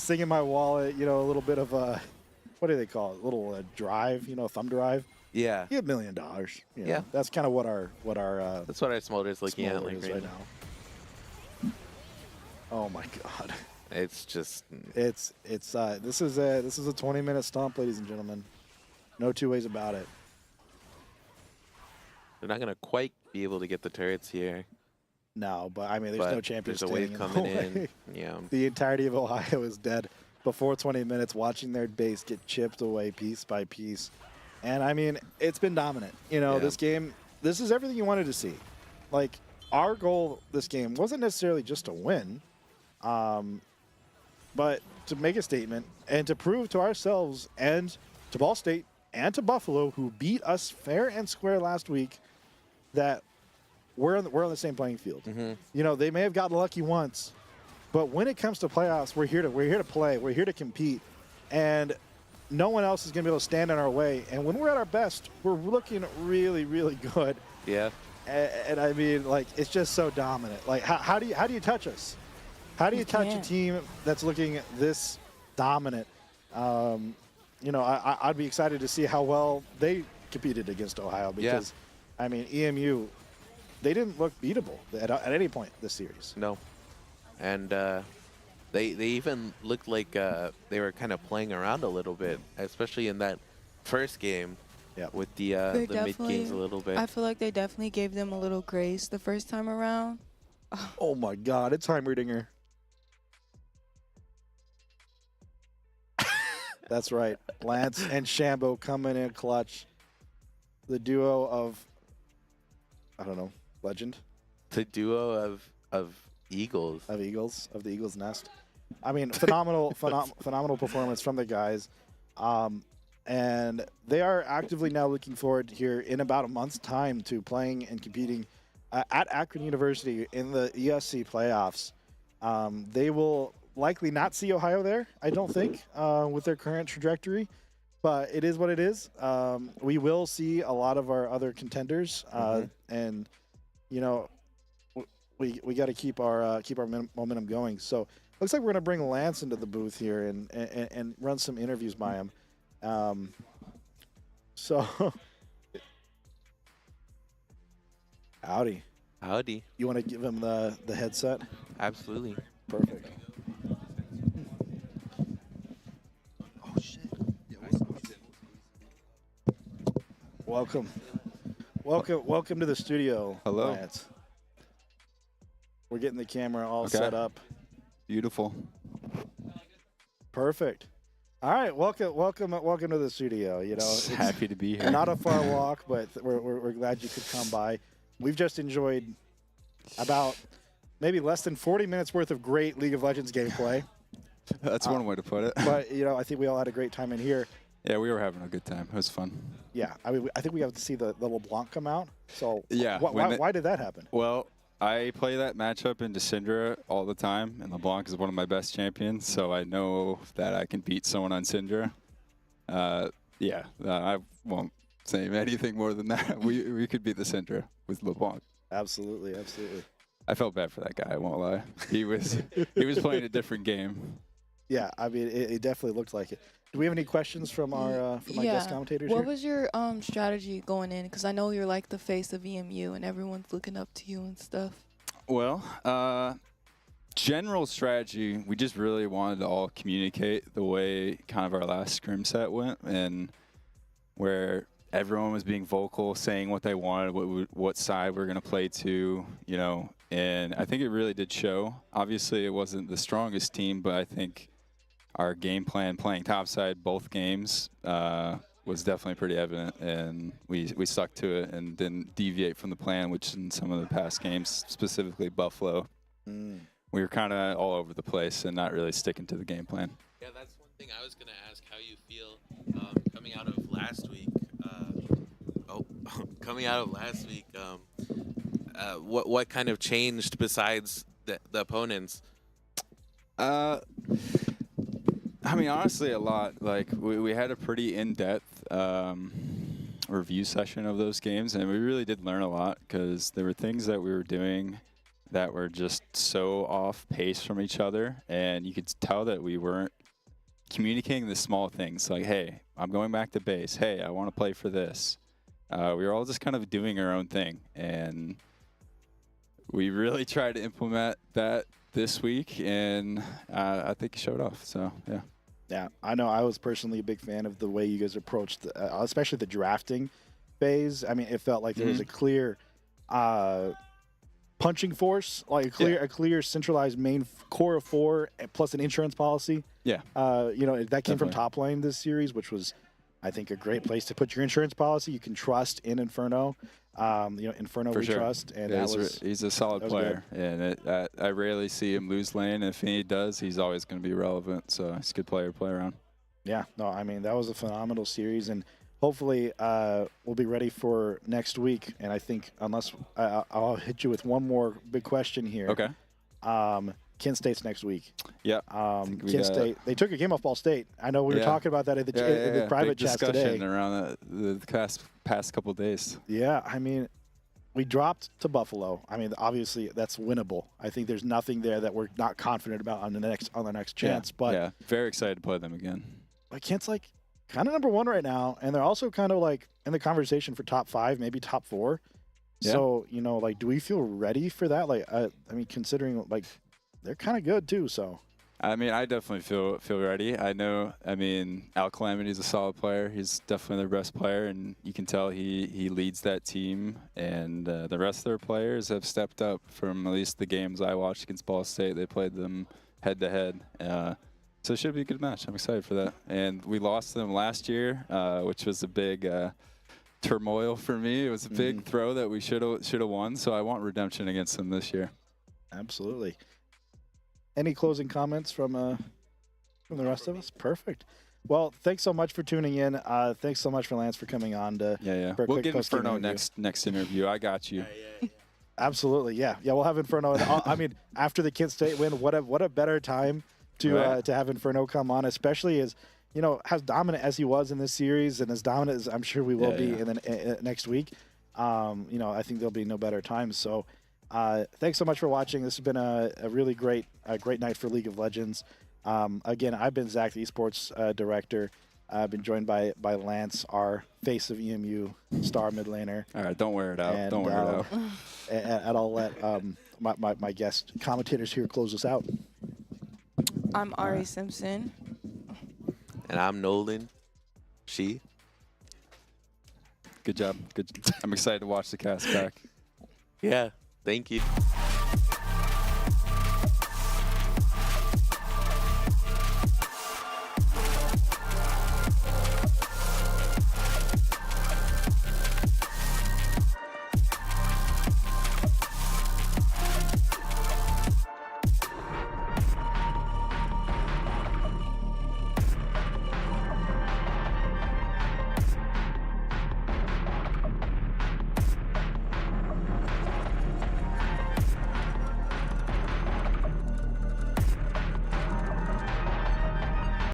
thing in my wallet. You know, a little bit of a what do they call it? A little drive. You know, thumb drive. Yeah. You get $1 million. You know? Yeah. That's kind of what our That's what our Smolder's looking at Smolder like is right right now. now. Oh my God. It's just This is a 20-minute stomp, ladies and gentlemen. No two ways about it. they're not gonna quite be able to get the turrets here. No, but I mean, there's But no champion there's a wave standing coming the in. way. Yeah. The entirety of Ohio is dead before 20 minutes, watching their base get chipped away piece by piece. And I mean, it's been dominant. You know, Yeah. this game, this is everything you wanted to see. Like, our goal this game wasn't necessarily just to win, but to make a statement and to prove to ourselves and to Ball State and to Buffalo, who beat us fair and square last week, that we're on the same playing field. You know, they may have gotten lucky once, but when it comes to playoffs, we're here to play, we're here to compete, and no one else is going to be able to stand in our way. And when we're at our best, we're looking really, really good. Yeah. And I mean, like, it's just so dominant. Like, how do you touch us? How do you touch a can't. team that's looking this dominant? You know, I'd be excited to see how well they competed against Ohio because, I mean, EMU, they didn't look beatable at any point this series. No. And they even looked like they were kind of playing around a little bit, especially in that first game. Yeah. With the They mid games definitely- a little bit. I feel like they definitely gave them a little grace the first time around. Oh my God, it's Heimerdinger. That's right. Lance and Shambo coming in clutch. The duo of, I don't know, legend The duo of Eagles. of Eagles, of the Eagles Nest. I mean, phenomenal performance from the guys. And they are actively now looking forward here in about a month's time to playing and competing at Akron University in the ESC playoffs. They will likely not see Ohio there, I don't think, with their current trajectory. But it is what it is. We will see a lot of our other contenders, and you know, we got to keep our momentum going. So looks like we're gonna bring Lance into the booth here and run some interviews by him. So howdy. Howdy. You want to give him the headset? Absolutely. Perfect. Oh shit. Yeah, Welcome to the studio. Hello. Lance. We're getting the camera all Okay. set up. Beautiful. Perfect. All right, welcome to the studio. You know, it's Happy to be here. not a far walk, but we're glad you could come by. We've just enjoyed about maybe less than 40 minutes worth of great League of Legends gameplay. That's one way to put it. But I think we all had a great time in here. Yeah, we were having a good time. It was fun. Yeah, I mean, I think we got to see the LeBlanc come out. So Yeah, why did that happen? Well, I play that matchup in Syndra all the time, and LeBlanc is one of my best champions, so I know that I can beat someone on Syndra. I won't say anything more than that. We could beat the Syndra with LeBlanc. Absolutely, absolutely. I felt bad for that guy. I won't lie. He was playing a different game. Yeah, I mean, it definitely looked like it. Do we have any questions from our guest commentators What here? was your strategy going in? Because I know you're like the face of EMU and everyone's looking up to you and stuff. Well, general strategy, we just really wanted to all communicate the way kind of our last scrim set went, and where everyone was being vocal, saying what they wanted, what side we're going to play to, and I think it really did show. Obviously, it wasn't the strongest team, but I think our game plan, playing topside both games, was definitely pretty evident, and we stuck to it and didn't deviate from the plan, which in some of the past games, specifically Buffalo, we were kind of all over the place and not really sticking to the game plan. Yeah, that's one thing I was going to ask how you feel coming out of last week. What kind of changed besides the opponents? I mean, honestly, a lot. Like, we had a pretty in-depth review session of those games, and we really did learn a lot because there were things that we were doing that were just so off pace from each other, and you could tell that we weren't communicating the small things like, hey, I'm going back to base. Hey, I want to play for this. We were all just kind of doing our own thing, and we really tried to implement that this week, and I think it showed off. So, yeah. Yeah, I know I was personally a big fan of the way you guys approached, especially the drafting phase. I mean, it felt like there was a clear punching force, like a clear centralized main core of 4 plus an insurance policy. Yeah. That came from top lane this series, which was, I think, a great place to put your insurance policy. You can trust in Inferno. Inferno For we sure. trust, and Yeah, he's a solid player, and I rarely see him lose lane. If he does, he's always going to be relevant. So he's a good player to play around. Yeah, no, I mean, that was a phenomenal series, and hopefully we'll be ready for next week. And I think, unless I'll hit you with one more big question here. Okay. Kent State's next week. Yeah. Kent State, they took a game off Ball State. I know we were talking about that in the private big chats discussion today. Around the past couple of days. Yeah, I mean, we dropped to Buffalo. I mean, obviously that's winnable. I think there's nothing there that we're not confident about on the next chance. But yeah, very excited to play them again. But Kent's like kind of number 1 right now, and they're also kind of like in the conversation for top 5, maybe top 4. Yeah. So do we feel ready for that? Like, I mean, considering like they're kind of good too. So. I mean, I definitely feel ready. I know. I mean, Al Calamity's a solid player. He's definitely their best player, and you can tell he leads that team. And the rest of their players have stepped up from at least the games I watched against Ball State. They played them head to head, so it should be a good match. I'm excited for that. And we lost them last year, which was a big turmoil for me. It was a big throw that we should have won. So I want redemption against them this year. Absolutely. Any closing comments from the rest of us? Perfect. Well, thanks so much for tuning in. Thanks so much for Lance for coming on to. Yeah. For a We'll quick get post-game Inferno interview. next interview. I got you. Absolutely, yeah. We'll have Inferno. I mean, after the Kent State win, what a better time to have Inferno come on, especially as as dominant as he was in this series, and as dominant as I'm sure we will be in the next week. I think there'll be no better time. So. Thanks so much for watching. This has been a really great night for League of Legends. Again, I've been Zach, the Esports Director. I've been joined by Lance, our face of EMU, star mid laner. All right, don't wear it out. And, don't wear it out. And I'll let my guest commentators here close us out. I'm Ari Simpson. And I'm Nolan. She. Good job. Good. I'm excited to watch the cast back. Yeah. Thank you.